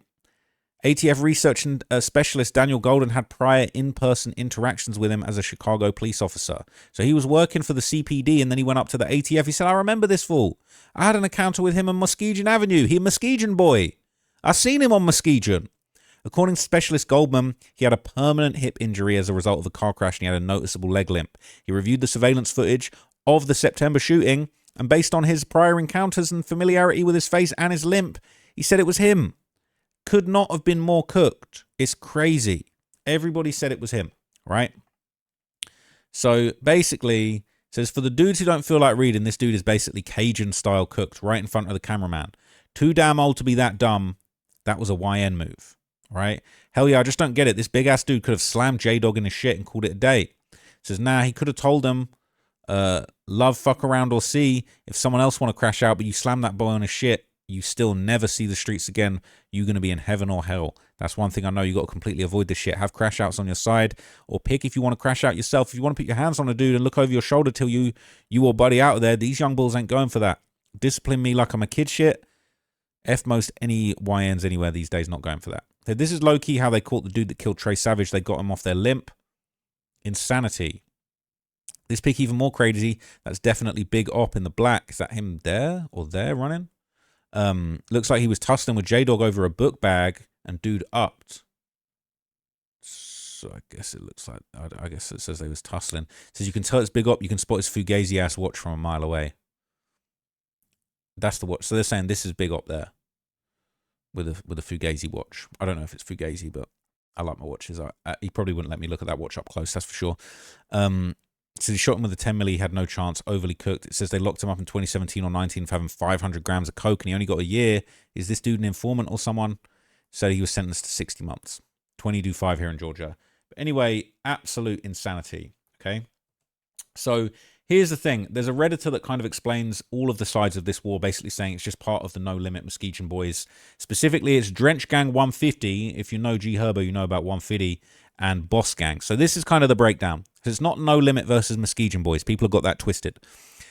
ATF research and specialist Daniel Golden had prior in-person interactions with him as a Chicago police officer. So he was working for the CPD, and then he went up to the ATF. He said, I remember this fool. I had an encounter with him on Muskegon Avenue. He a Muskegon boy. I seen him on Muskegon. According to Specialist Goldman, he had a permanent hip injury as a result of a car crash and he had a noticeable leg limp. He reviewed the surveillance footage of the September shooting, and based on his prior encounters and familiarity with his face and his limp, he said it was him. Could not have been more cooked. It's crazy. Everybody said it was him, right? So basically, says for the dudes who don't feel like reading, this dude is basically Cajun style cooked right in front of the cameraman. Too damn old to be that dumb. That was a YN move. Right? Hell yeah, I just don't get it. This big ass dude could have slammed J-Dog in his shit and called it a day. Says, nah, he could have told him, love, fuck around or see. If someone else want to crash out, but you slam that boy on his shit, you still never see the streets again. You're going to be in heaven or hell. That's one thing I know. You got to completely avoid this shit. Have crash outs on your side, or pick if you want to crash out yourself. If you want to put your hands on a dude and look over your shoulder till you or buddy out of there, these young bulls ain't going for that. Discipline me like I'm a kid shit. F most any YNs anywhere these days not going for that. So this is low-key how they caught the dude that killed Trey Savage. They got him off their limp. Insanity. This pick even more crazy. That's definitely Big Op in the black. Is that him there or there running? Looks like he was tussling with J-Dog over a book bag and dude upped. So I guess it looks like, I guess it says they was tussling. It says you can tell it's Big Op. You can spot his fugazi-ass watch from a mile away. That's the watch. So they're saying this is Big Op there. With a Fugazi watch. I don't know if it's Fugazi, but I like my watches. He probably wouldn't let me look at that watch up close, that's for sure. So he shot him with a 10 milli, he had no chance, overly cooked. It says they locked him up in 2017 or 19 for having 500 grams of coke, and he only got a year. Is this dude an informant or someone? Said he was sentenced to 60 months. 20-5 here in Georgia. But anyway, absolute insanity, okay? So here's the thing. There's a Redditor that kind of explains all of the sides of this war, basically saying it's just part of the No Limit Muskegon boys. Specifically, it's Drench Gang 150. If you know G-Herbo, you know about 150 and Boss Gang. So this is kind of the breakdown. It's not No Limit versus Muskegon boys. People have got that twisted.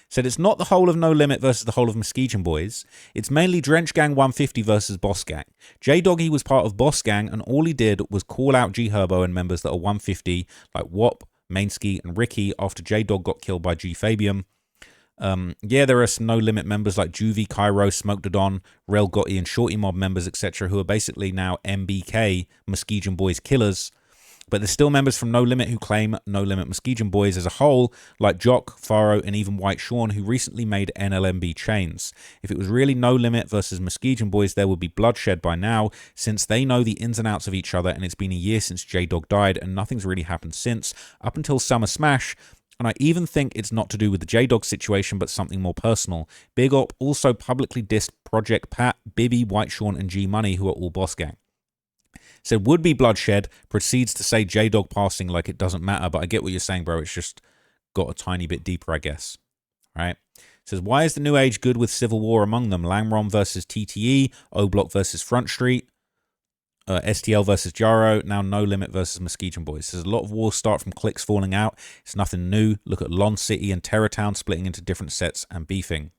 Said it's not the whole of No Limit versus the whole of Muskegon Boys. It's mainly Drench Gang 150 versus Boss Gang. J-Doggy was part of Boss Gang, and all he did was call out G-Herbo and members that are 150, like Wop, Mainski, and Ricky, after J-Dog got killed by G-Fabian. Yeah, there are some No Limit members like Juvie, Cairo, Smoke the Don, Rel Gotti, and Shorty Mob members, etc., who are basically now MBK, Muskegon Boys killers. But there's still members from No Limit who claim No Limit Muskegon Boys as a whole, like Jock, Faro, and even White Sean, who recently made NLMB chains. If it was really No Limit versus Muskegon Boys, there would be bloodshed by now, since they know the ins and outs of each other, and it's been a year since J-Dog died, and nothing's really happened since, up until Summer Smash. And I even think it's not to do with the J-Dog situation, but something more personal. Big Op also publicly dissed Project Pat, Bibby, White Sean, and G-Money, who are all Boss Gang. Said would be bloodshed, proceeds to say J-Dog passing like it doesn't matter, but I get what you're saying, bro. It's just got a tiny bit deeper, I guess. Right? Says, why is the New Age good with civil war among them? Langrom versus TTE, O-Block versus Front Street, STL versus Jaro, now No Limit versus Muskegon Boys. Says a lot of wars start from cliques falling out. It's nothing new. Look at Lon City and Terrortown splitting into different sets and beefing.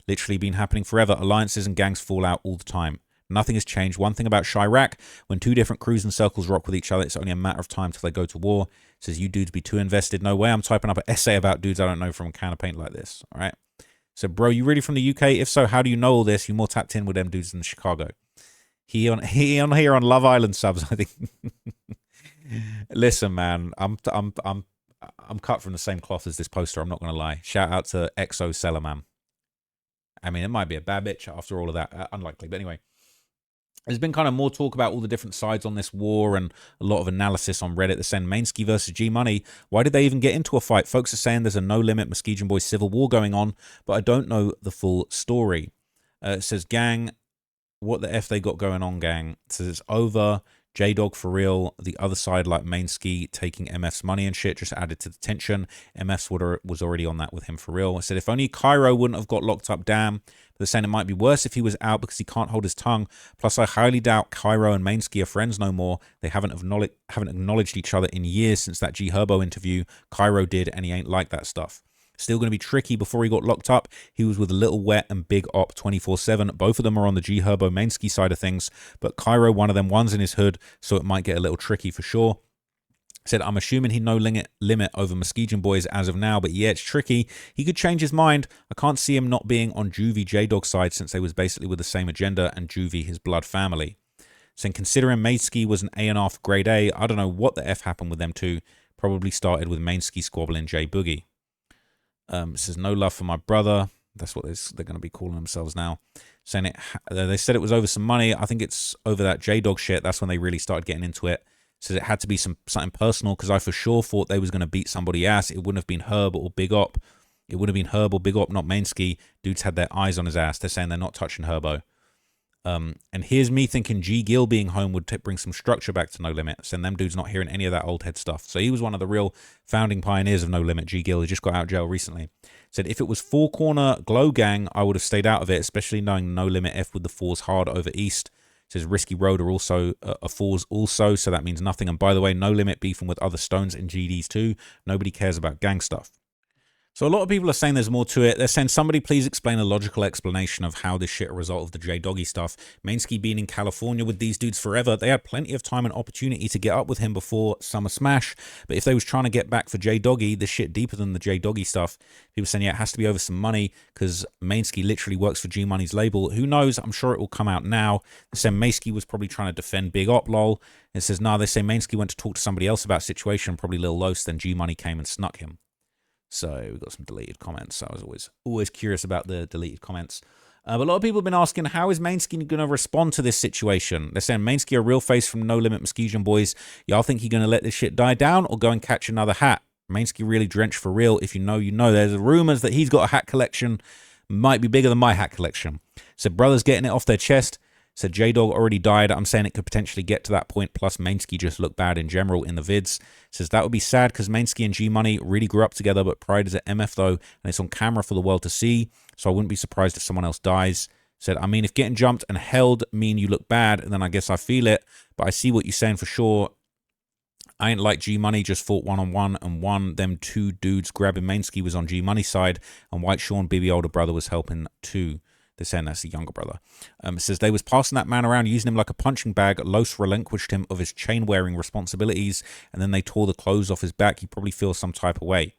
Literally been happening forever. Alliances and gangs fall out all the time. Nothing has changed. One thing about Chirac, when two different crews and circles rock with each other, it's only a matter of time till they go to war. Says, you dudes be too invested. No way I'm typing up an essay about dudes I don't know from a can of paint like this. All right. So, bro, you really from the UK? If so, how do you know all this? You more tapped in with them dudes than Chicago. He on here on Love Island subs, I think. Listen, man, I'm cut from the same cloth as this poster. I'm not gonna lie. Shout out to Exo Seller, man. I mean, it might be a bad bitch after all of that. Unlikely, but anyway. There's been kind of more talk about all the different sides on this war and a lot of analysis on Reddit. They're saying Mainski versus G-Money. Why did they even get into a fight? Folks are saying there's a No Limit Muskegon Boys civil war going on, but I don't know the full story. It says, gang, what the F they got going on, gang? It says it's over. J-Dog for real. The other side, like Mainski taking MF's money and shit, just added to the tension. MF's was already on that with him for real. I said, if only Cairo wouldn't have got locked up, damn. But they're saying it might be worse if he was out because he can't hold his tongue. Plus, I highly doubt Cairo and Mainski are friends no more. They haven't acknowledged each other in years since that G-Herbo interview Cairo did, and he ain't like that stuff. Still going to be tricky before he got locked up. He was with Little Wet and Big Op 24/7. Both of them are on the G-Herbo Mainski side of things, but Cairo, one of them, one's in his hood, so it might get a little tricky for sure. Said, I'm assuming he no limit over Muskegon Boys as of now, but yeah, it's tricky. He could change his mind. I can't see him not being on Juvie J-Dog's side since they was basically with the same agenda and Juvie his blood family. So considering Mainski was an A&R for grade A, I don't know what the F happened with them two. Probably started with Mainski squabbling J Boogie. It says, no love for my brother. That's what they're going to be calling themselves now. Saying they said it was over some money. I think it's over that J-Dog shit. That's when they really started getting into it. Says it had to be something personal because I for sure thought they was going to beat somebody ass. It wouldn't have been Herb or Big Op. It would have been Herb or Big Op, not Mainski. Dudes had their eyes on his ass. They're saying they're not touching Herbo. And here's me thinking G Gill being home would bring some structure back to No Limit. And them dudes not hearing any of that old head stuff. So he was one of the real founding pioneers of No Limit. G Gill, he just got out of jail recently. Said if it was Four Corner Glow Gang, I would have stayed out of it, especially knowing No Limit F with the fours hard over East. Says Risky Road are also a fours also, so that means nothing. And by the way, No Limit beefing with other Stones and GDs too. Nobody cares about gang stuff. So a lot of people are saying there's more to it. They're saying somebody please explain a logical explanation of how this shit a result of the J-Doggy stuff. Mainski being in California with these dudes forever, they had plenty of time and opportunity to get up with him before Summer Smash. But if they was trying to get back for J-Doggy, this shit deeper than the J-Doggy stuff. People saying, yeah, it has to be over some money because Mainski literally works for G-Money's label. Who knows? I'm sure it will come out now. They say Mainski was probably trying to defend Big Op, lol. It says, nah, they say Mainski went to talk to somebody else about situation, probably Lil Los, then G-Money came and snuck him. So we've got some deleted comments. I was always curious about the deleted comments. But a lot of people have been asking, how is Mainski going to respond to this situation? They're saying Mainski a real face from No Limit Muskegon Boys. Y'all think he's going to let this shit die down or go and catch another hat? Mainski really drenched for real. If you know, you know. There's rumors that he's got a hat collection. Might be bigger than my hat collection. So brothers getting it off their chest. Said J-Dog already died. I'm saying it could potentially get to that point. Plus, Mainski just looked bad in general in the vids. Says that would be sad because Mainski and G-Money really grew up together, but Pride is at MF though, and it's on camera for the world to see. So I wouldn't be surprised if someone else dies. Said, I mean, if getting jumped and held mean you look bad, then I guess I feel it. But I see what you're saying for sure. I ain't like G-Money, just fought one-on-one and won. Them two dudes grabbing Mainsky was on G-Money side, and White Sean, Bibby older brother, was helping too. They're saying that's the younger brother. It says they was passing that man around, using him like a punching bag. Los relinquished him of his chain-wearing responsibilities, and then they tore the clothes off his back. He probably feels some type of way.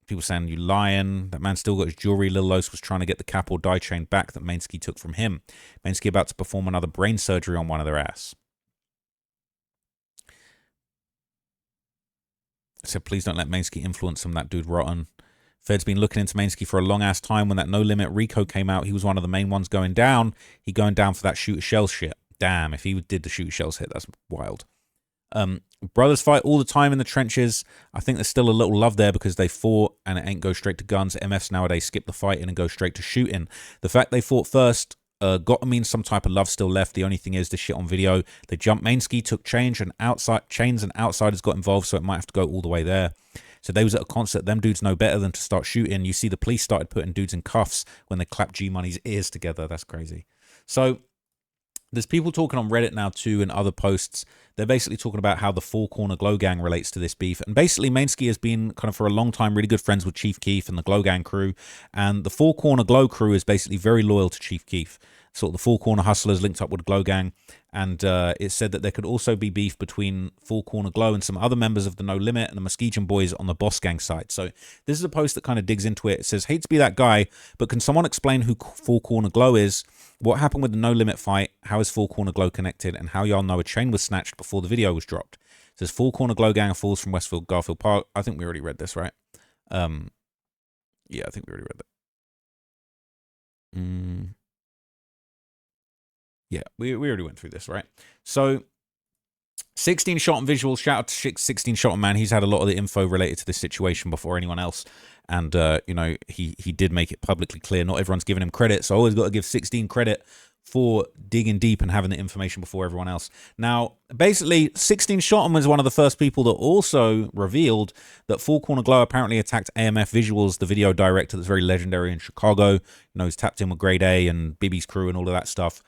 People saying, you lying. That man still got his jewelry. Lil Los was trying to get the cap or die chain back that Mainsky took from him. Mainsky about to perform another brain surgery on one of their ass. I said, please don't let Mainsky influence him. That dude rotten. Fed's been looking into Mainsky for a long-ass time. When that No Limit RICO came out, he was one of the main ones going down. He going down for that shooter shells shit. Damn, if he did the shooter shells hit, that's wild. Brothers fight all the time in the trenches. I think there's still a little love there because they fought and it ain't go straight to guns. MFs nowadays skip the fighting and go straight to shooting. The fact they fought first got to mean some type of love still left. The only thing is this shit on video. They jumped Mainsky, took chains and outsiders got involved, so it might have to go all the way there. So they was at a concert. Them dudes know better than to start shooting. You see the police started putting dudes in cuffs when they clapped G-Money's ears together. That's crazy. So there's people talking on Reddit now too and other posts. They're basically talking about how the Four Corner Glow Gang relates to this beef. And basically Mainsky has been kind of for a long time really good friends with Chief Keef and the Glow Gang crew. And the Four Corner Glow crew is basically very loyal to Chief Keef. Sort of the Four Corner Hustlers linked up with Glow Gang. And it said that there could also be beef between Four Corner Glow and some other members of the No Limit and the Muskegon Boys on the Boss Gang side. So this is a post that kind of digs into it. It says, hate to be that guy, but can someone explain who Four Corner Glow is? What happened with the No Limit fight? How is Four Corner Glow connected? And how y'all know a chain was snatched before the video was dropped? It says Four Corner Glow Gang of fools from Westfield, Garfield Park. I think we already read this, right? Yeah, I think we already read that. Yeah, we already went through this, right? So 16 shot on visuals. Shout out to 16 shot on man. He's had a lot of the info related to this situation before anyone else. And, you know, he did make it publicly clear. Not everyone's giving him credit. So I always got to give 16 credit for digging deep and having the information before everyone else. Now, basically, 16 Shot was one of the first people that also revealed that Four Corner Glow apparently attacked AMF Visuals, the video director that's very legendary in Chicago. You know, he's tapped in with Grade A and Bibby's crew and all of that stuff.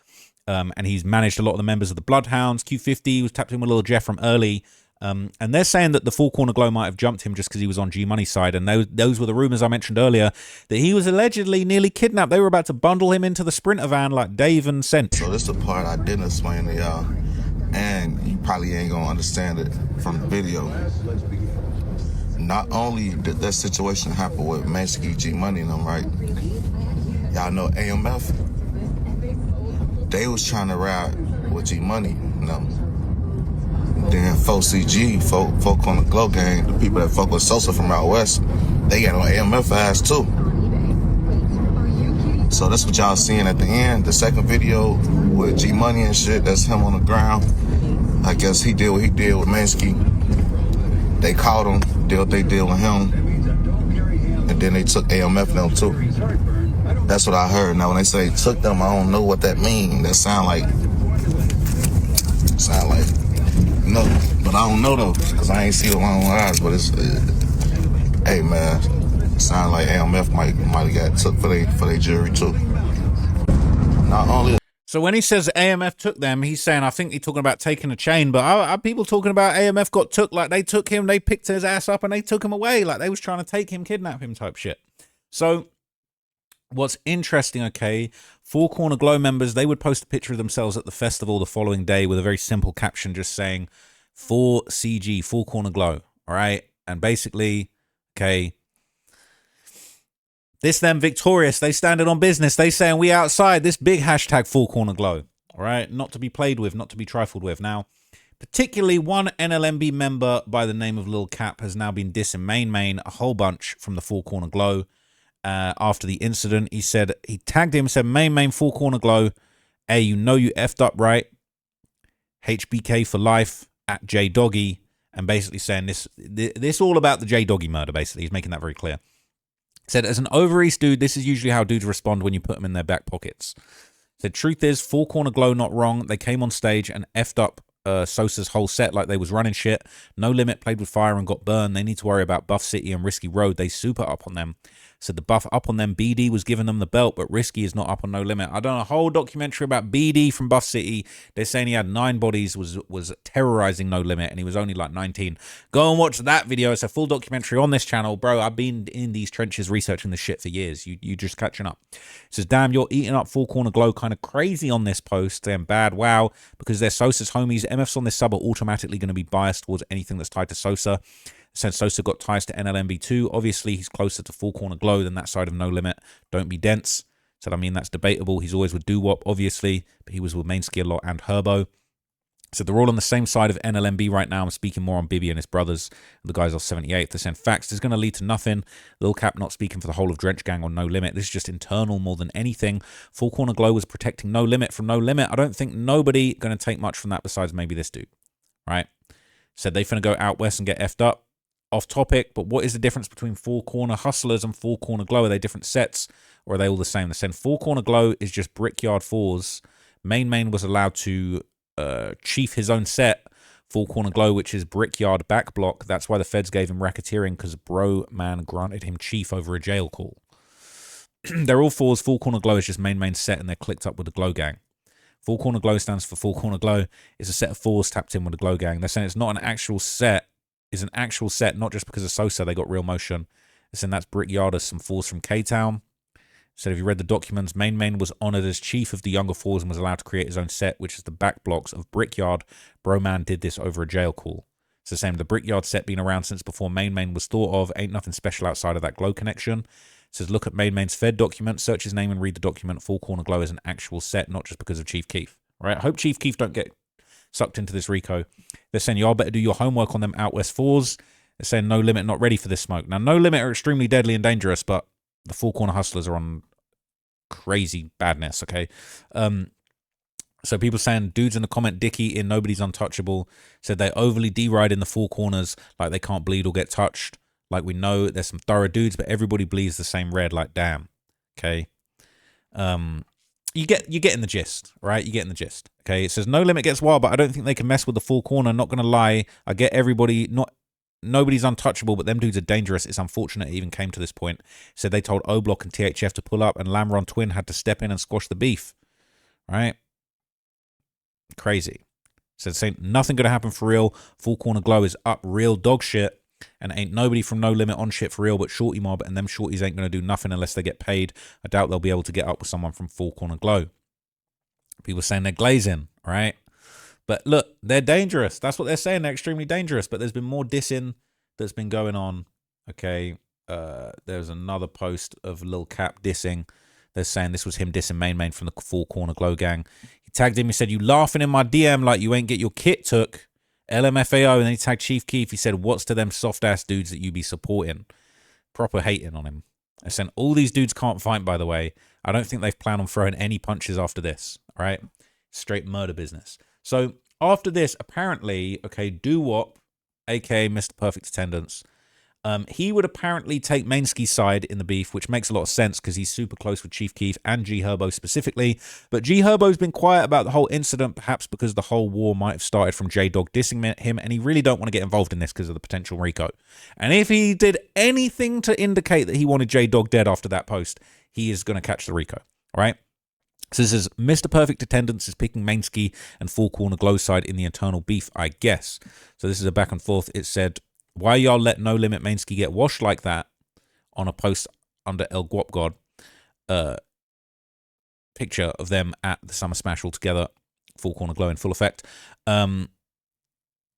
And he's managed a lot of the members of the Bloodhounds. Q50 was tapped in with Little Jeff from early. And they're saying that the Four Corner Glow might have jumped him just because he was on G-Money's side. And those were the rumors I mentioned earlier, that he was allegedly nearly kidnapped. They were about to bundle him into the Sprinter van like Dave and Cinch. So this is the part I didn't explain to y'all. And you probably ain't going to understand it from the video. Not only did that situation happen with Mainsky, G-Money and them, right? Y'all know AMF? They was trying to ride with G-Money, you know. Then 4CG, folk on the Glow Gang, the people that fuck with Sosa from out west, they got on AMF ass too. So that's what y'all seeing at the end. The second video with G-Money and shit, that's him on the ground. I guess he did what he did with Mainsky. They caught him, did what they did with him. And then they took AMF them too. That's what I heard. Now when they say took them, I don't know what that means. That sound like, no, but I don't know though, because I ain't see it with my own eyes, but it's, hey man, it sound like AMF might have got took for their jury too. Not only. So when he says AMF took them, he's saying, I think he's talking about taking a chain, but are people talking about AMF got took, like they took him, they picked his ass up and they took him away, like they was trying to take him, kidnap him type shit. So what's interesting, okay, Four Corner Glow members, they would post a picture of themselves at the festival the following day with a very simple caption just saying 4CG, Four Corner Glow, all right? And basically, okay, this them victorious, they standing on business, they saying we outside, this big hashtag Four Corner Glow, all right? Not to be played with, not to be trifled with. Now, particularly one NLMB member by the name of Lil Cap has now been dissing Main a whole bunch from the Four Corner Glow. After the incident, he said, he tagged him, said, Main Four Corner Glow, hey, you know you effed up, right? HBK for life at J Doggy, and basically saying this all about the J Doggy murder, basically. He's making that very clear. Said, as an over East dude, this is usually how dudes respond when you put them in their back pockets. Said, truth is, Four Corner Glow not wrong. They came on stage and effed up Sosa's whole set like they was running shit. No Limit played with fire and got burned. They need to worry about Buff City and Risky Road. They super up on them. Said the buff up on them. BD was giving them the belt, but Risky is not up on No Limit. I done a whole documentary about BD from Buff City. They're saying he had 9 bodies, was terrorizing No Limit, and he was only like 19. Go and watch that video. It's a full documentary on this channel. Bro, I've been in these trenches researching this shit for years. You just catching up. It says, damn, you're eating up Four Corner Glow kind of crazy on this post. Damn bad. Wow. Because they're Sosa's homies. MFs on this sub are automatically going to be biased towards anything that's tied to Sosa. Since Sosa got ties to NLMB too, obviously he's closer to Four Corner Glow than that side of No Limit. Don't be dense. Said, I mean, that's debatable. He's always with Doo-Wop, obviously, but he was with Mainski a lot and Herbo. So they're all on the same side of NLMB right now. I'm speaking more on Bibby and his brothers. The guys are 78th. They're saying facts is going to lead to nothing. Lil Cap not speaking for the whole of Drench Gang on No Limit. This is just internal more than anything. Four Corner Glow was protecting No Limit from No Limit. I don't think nobody going to take much from that besides maybe this dude, right? Said they finna go out west and get effed up. Off topic, but what is the difference between Four Corner Hustlers and Four Corner Glow? Are they different sets or are they all the same? They're saying Four Corner Glow is just Brickyard 4s. Main was allowed to chief his own set. Four Corner Glow, which is Brickyard back block. That's why the feds gave him racketeering, because bro man granted him chief over a jail call. They're all 4s. Four Corner Glow is just main set and they're clicked up with the Glow Gang. Four Corner Glow stands for Four Corner Glow. It's a set of 4s tapped in with the Glow Gang. They're saying it's not an actual set. Is an actual set, not just because of Sosa, they got real motion. It's in that's Brickyard, some 4s from K-Town. Said if you read the documents, Main was honoured as chief of the younger 4s and was allowed to create his own set, which is the back blocks of Brickyard. Broman did this over a jail call. It's the same, the Brickyard set been around since before Main was thought of. Ain't nothing special outside of that Glow connection. It says look at Main's Fed document, search his name and read the document. Four Corner Glow is an actual set, not just because of Chief Keef. Right? I hope Chief Keef don't get sucked into this RICO. They're saying y'all better do your homework on them out west 4s. They're saying No Limit not ready for this smoke. Now No Limit are extremely deadly and dangerous, but the Four Corner Hustlers are on crazy badness, okay? So people saying dudes in the comment Dicky in Nobody's Untouchable said they overly deride in the Four Corners, like they can't bleed or get touched. Like we know there's some thorough dudes, but everybody bleeds the same red, like damn. Okay. You're getting the gist, right? You're getting the gist. Okay, it says No Limit gets wild, but I don't think they can mess with the Four Corner. Not gonna lie, I get everybody. Nobody's untouchable, but them dudes are dangerous. It's unfortunate it even came to this point. Said they told O-Block and THF to pull up, and Lamron Twin had to step in and squash the beef. Right? Crazy. Said saying nothing gonna happen for real. Four Corner Glow is up real dog shit. And ain't nobody from No Limit on shit for real, but Shorty Mob, and them shorties ain't going to do nothing unless they get paid. I doubt they'll be able to get up with someone from Four Corner Glow. People saying they're glazing, right? But look, they're dangerous. That's what they're saying. They're extremely dangerous. But there's been more dissing that's been going on. Okay, there's another post of Lil Cap dissing. They're saying this was him dissing Main from the Four Corner Glow Gang. He tagged him. He said, "You laughing in my DM like you ain't get your kit took." LMFAO, and then he tagged Chief Keef. He said, what's to them soft-ass dudes that you be supporting? Proper hating on him. I said, all these dudes can't fight, by the way. I don't think they've planned on throwing any punches after this, all right? Straight murder business. So after this, apparently, okay, Doo-Wop, a.k.a. Mr. Perfect Attendance, he would apparently take Mainski's side in the beef, which makes a lot of sense because he's super close with Chief Keef and G-Herbo specifically. But G-Herbo's been quiet about the whole incident, perhaps because the whole war might have started from J-Dog dissing him, and he really don't want to get involved in this because of the potential RICO. And if he did anything to indicate that he wanted J-Dog dead after that post, he is going to catch the RICO, all right? So this is Mr. Perfect Attendance is picking Mainski and Four Corner Glow side in the internal beef, I guess. So this is a back and forth. It said, why y'all let No Limit Mainski get washed like that on a post under El Guap God picture of them at the Summer Smash all together, Four Corner Glow in full effect. And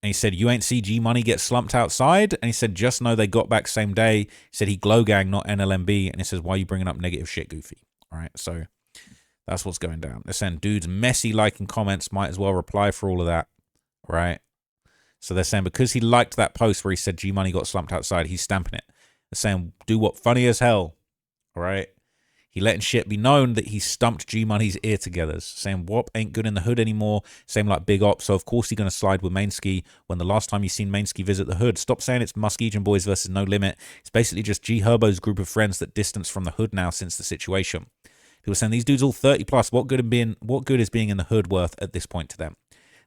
he said, you ain't see G-Money get slumped outside? And he said, just know they got back same day. He said he Glow Gang, not NLMB. And he says, why are you bringing up negative shit, Goofy? All right, so that's what's going down. They're saying dudes messy liking comments, might as well reply for all of that, right? So they're saying because he liked that post where he said G-Money got slumped outside, he's stamping it. They're saying, do what funny as hell, all right? He letting shit be known that he stumped G-Money's ear together. Saying WOP ain't good in the hood anymore. Same like Big Op. So of course he's going to slide with Mainski when the last time you seen Mainski visit the hood. Stop saying it's Muskegon boys versus No Limit. It's basically just G-Herbo's group of friends that distance from the hood now since the situation. People saying these dudes all 30 plus. What good is being in the hood worth at this point to them?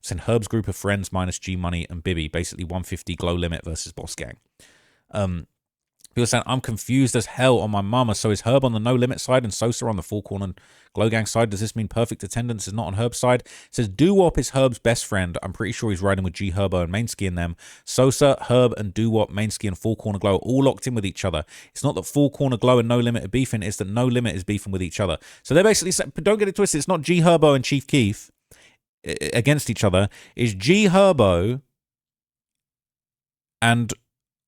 Saying Herb's group of friends minus G-Money and Bibby. Basically 150 Glow Limit versus Boss Gang. People saying, I'm confused as hell on my mama. So is Herb on the No Limit side and Sosa on the Four Corner Glow Gang side? Does this mean perfect attendance is not on Herb's side? It says Doo-Wop is Herb's best friend. I'm pretty sure he's riding with G-Herbo and Mainski and them. Sosa, Herb, and Doo-Wop, Mainski, and Four Corner Glow are all locked in with each other. It's not that Four Corner Glow and No Limit are beefing. It's that No Limit is beefing with each other. So they're basically saying, don't get it twisted. It's not G-Herbo and Chief Keef against each other. It's G-Herbo and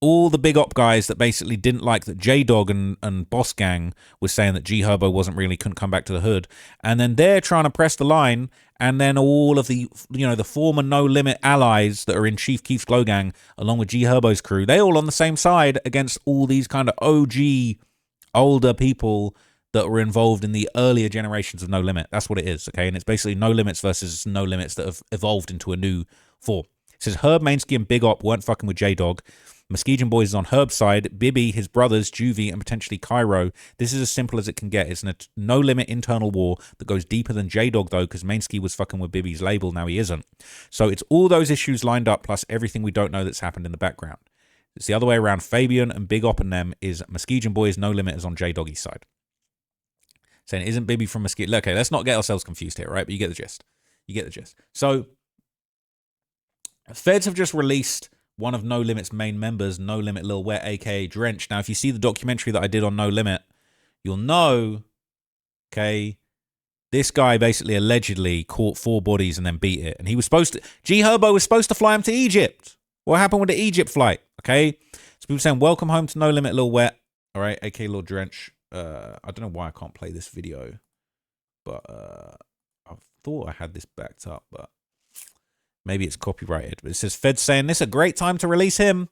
all the big op guys that basically didn't like that J-Dog and Boss Gang was saying that G-Herbo couldn't come back to the hood. And then they're trying to press the line, and then all of the, the former No Limit allies that are in Chief Keef's Glow Gang, along with G-Herbo's crew, they all on the same side against all these kind of OG, older people that were involved in the earlier generations of No Limit. That's what it is, okay? And it's basically No Limits versus No Limits that have evolved into a new form. It says Herb, Mainski, and Big Op weren't fucking with J-Dog. Muskegon Boys is on Herb's side, Bibby, his brothers, Juvie, and potentially Cairo. This is as simple as it can get. It's a no-limit internal war that goes deeper than J-Dog, though, because Mainski was fucking with Bibby's label. Now he isn't. So it's all those issues lined up, plus everything we don't know that's happened in the background. It's the other way around. Fabian and Big Op and them is Muskegon Boys, No Limit is on J-Doggy's side. Saying, isn't Bibby from Muskegon? Okay, let's not get ourselves confused here, right? But you get the gist. You get the gist. So, Feds have just released one of No Limit's main members, No Limit Lil Wet, aka Drench. Now, if you see the documentary that I did on No Limit, you'll know, okay, this guy basically allegedly caught 4 bodies and then beat it. And he was supposed to, G-Herbo was supposed to fly him to Egypt. What happened with the Egypt flight? Okay. So people saying, welcome home to No Limit Lil Wet. All right, aka Lil Drench. I don't know why I can't play this video, but I thought I had this backed up, but maybe it's copyrighted. But it says Feds saying this a great time to release him.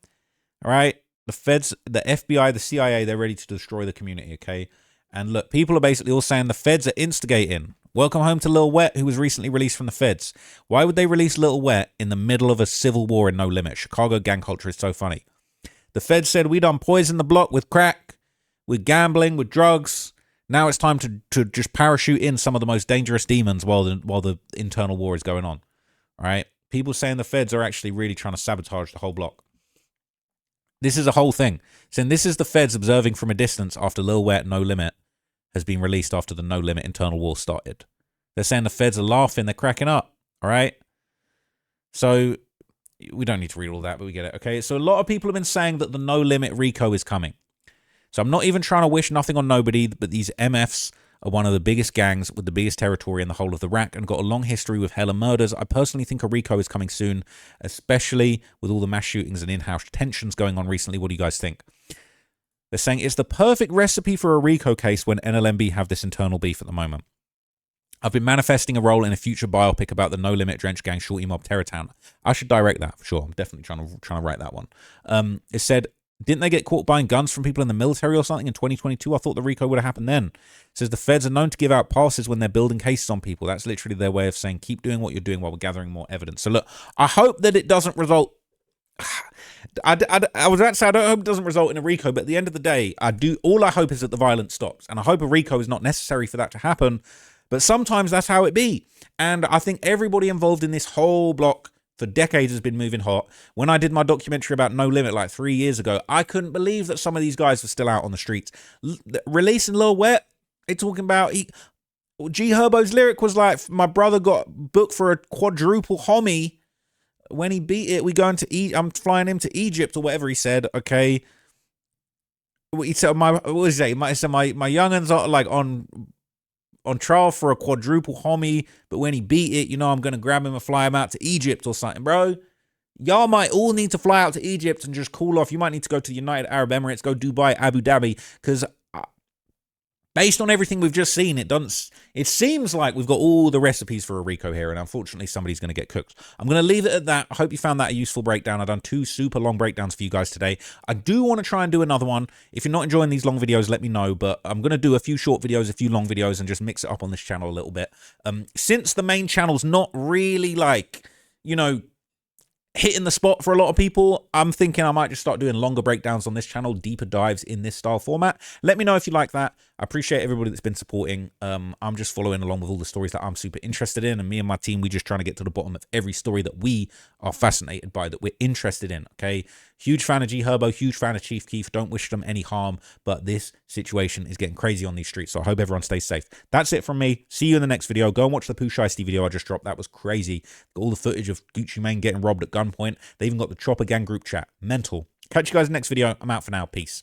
All right. The Feds, the FBI, the CIA, they're ready to destroy the community. Okay. And look, people are basically all saying the Feds are instigating. Welcome home to Lil Wet, who was recently released from the Feds. Why would they release Lil Wet in the middle of a civil war in No Limit? Chicago gang culture is so funny. The Feds said we done poison the block with crack, with gambling, with drugs. Now it's time to just parachute in some of the most dangerous demons while the internal war is going on. All right. People saying the Feds are actually really trying to sabotage the whole block. This is a whole thing. Saying this is the Feds observing from a distance after Lil Wet No Limit has been released after the No Limit internal war started. They're saying the Feds are laughing. They're cracking up. All right. So we don't need to read all that, but we get it. Okay. So a lot of people have been saying that the No Limit RICO is coming. So I'm not even trying to wish nothing on nobody, but these MFs are one of the biggest gangs with the biggest territory in the whole of the rack and got a long history with hella murders. I personally think a RICO is coming soon, especially with all the mass shootings and in-house tensions going on recently. What do you guys think? They're saying it's the perfect recipe for a RICO case when NLMB have this internal beef at the moment. I've been manifesting a role in a future biopic about the No Limit Drench Gang Shorty Mob Terrortown. I should direct that for sure. I'm definitely trying to write that one. It said, didn't they get caught buying guns from people in the military or something in 2022? I thought the RICO would have happened then. It says the Feds are known to give out passes when they're building cases on people. That's literally their way of saying, keep doing what you're doing while we're gathering more evidence. So look, I hope that it doesn't result. I was about to say, I don't hope it doesn't result in a RICO, but at the end of the day, all I hope is that the violence stops. And I hope a RICO is not necessary for that to happen. But sometimes that's how it be. And I think everybody involved in this whole block for decades has been moving hot. When I did my documentary about No Limit like 3 years ago, I couldn't believe that some of these guys were still out on the streets. Releasing Lil Wet, they talking about G-Herbo's lyric was like, my brother got booked for a quadruple homie. When he beat it, I'm flying him to Egypt or whatever he said. Okay. He said, what was he say? He said, my young'uns are like on trial for a quadruple homie, but when he beat it, I'm going to grab him and fly him out to Egypt or something, bro. Y'all might all need to fly out to Egypt and just cool off. You might need to go to the United Arab Emirates, go Dubai, Abu Dhabi, because based on everything we've just seen, it seems like we've got all the recipes for a RICO here, and unfortunately somebody's going to get cooked. I'm going to leave it at that. I hope you found that a useful breakdown. I've done 2 super long breakdowns for you guys today. I do want to try and do another one. If you're not enjoying these long videos, let me know, but I'm going to do a few short videos, a few long videos, and just mix it up on this channel a little bit. Since the main channel's not really like, hitting the spot for a lot of people, I'm thinking I might just start doing longer breakdowns on this channel, deeper dives in this style format. Let me know if you like that. I appreciate everybody that's been supporting. I'm just following along with all the stories that I'm super interested in, and me and my team, we just trying to get to the bottom of every story that we are fascinated by, that we're interested in. Okay, huge fan of G-Herbo, huge fan of Chief Keef. Don't wish them any harm, but this situation is getting crazy on these streets, so I hope everyone stays safe. That's it from me. See you in the next video. Go and watch the Pooh Shiesty video I just dropped. That was crazy. Got all the footage of Gucci Mane getting robbed at gunpoint. They even got the Chopper Gang group chat. Mental. Catch you guys in the next video. I'm out for now. Peace.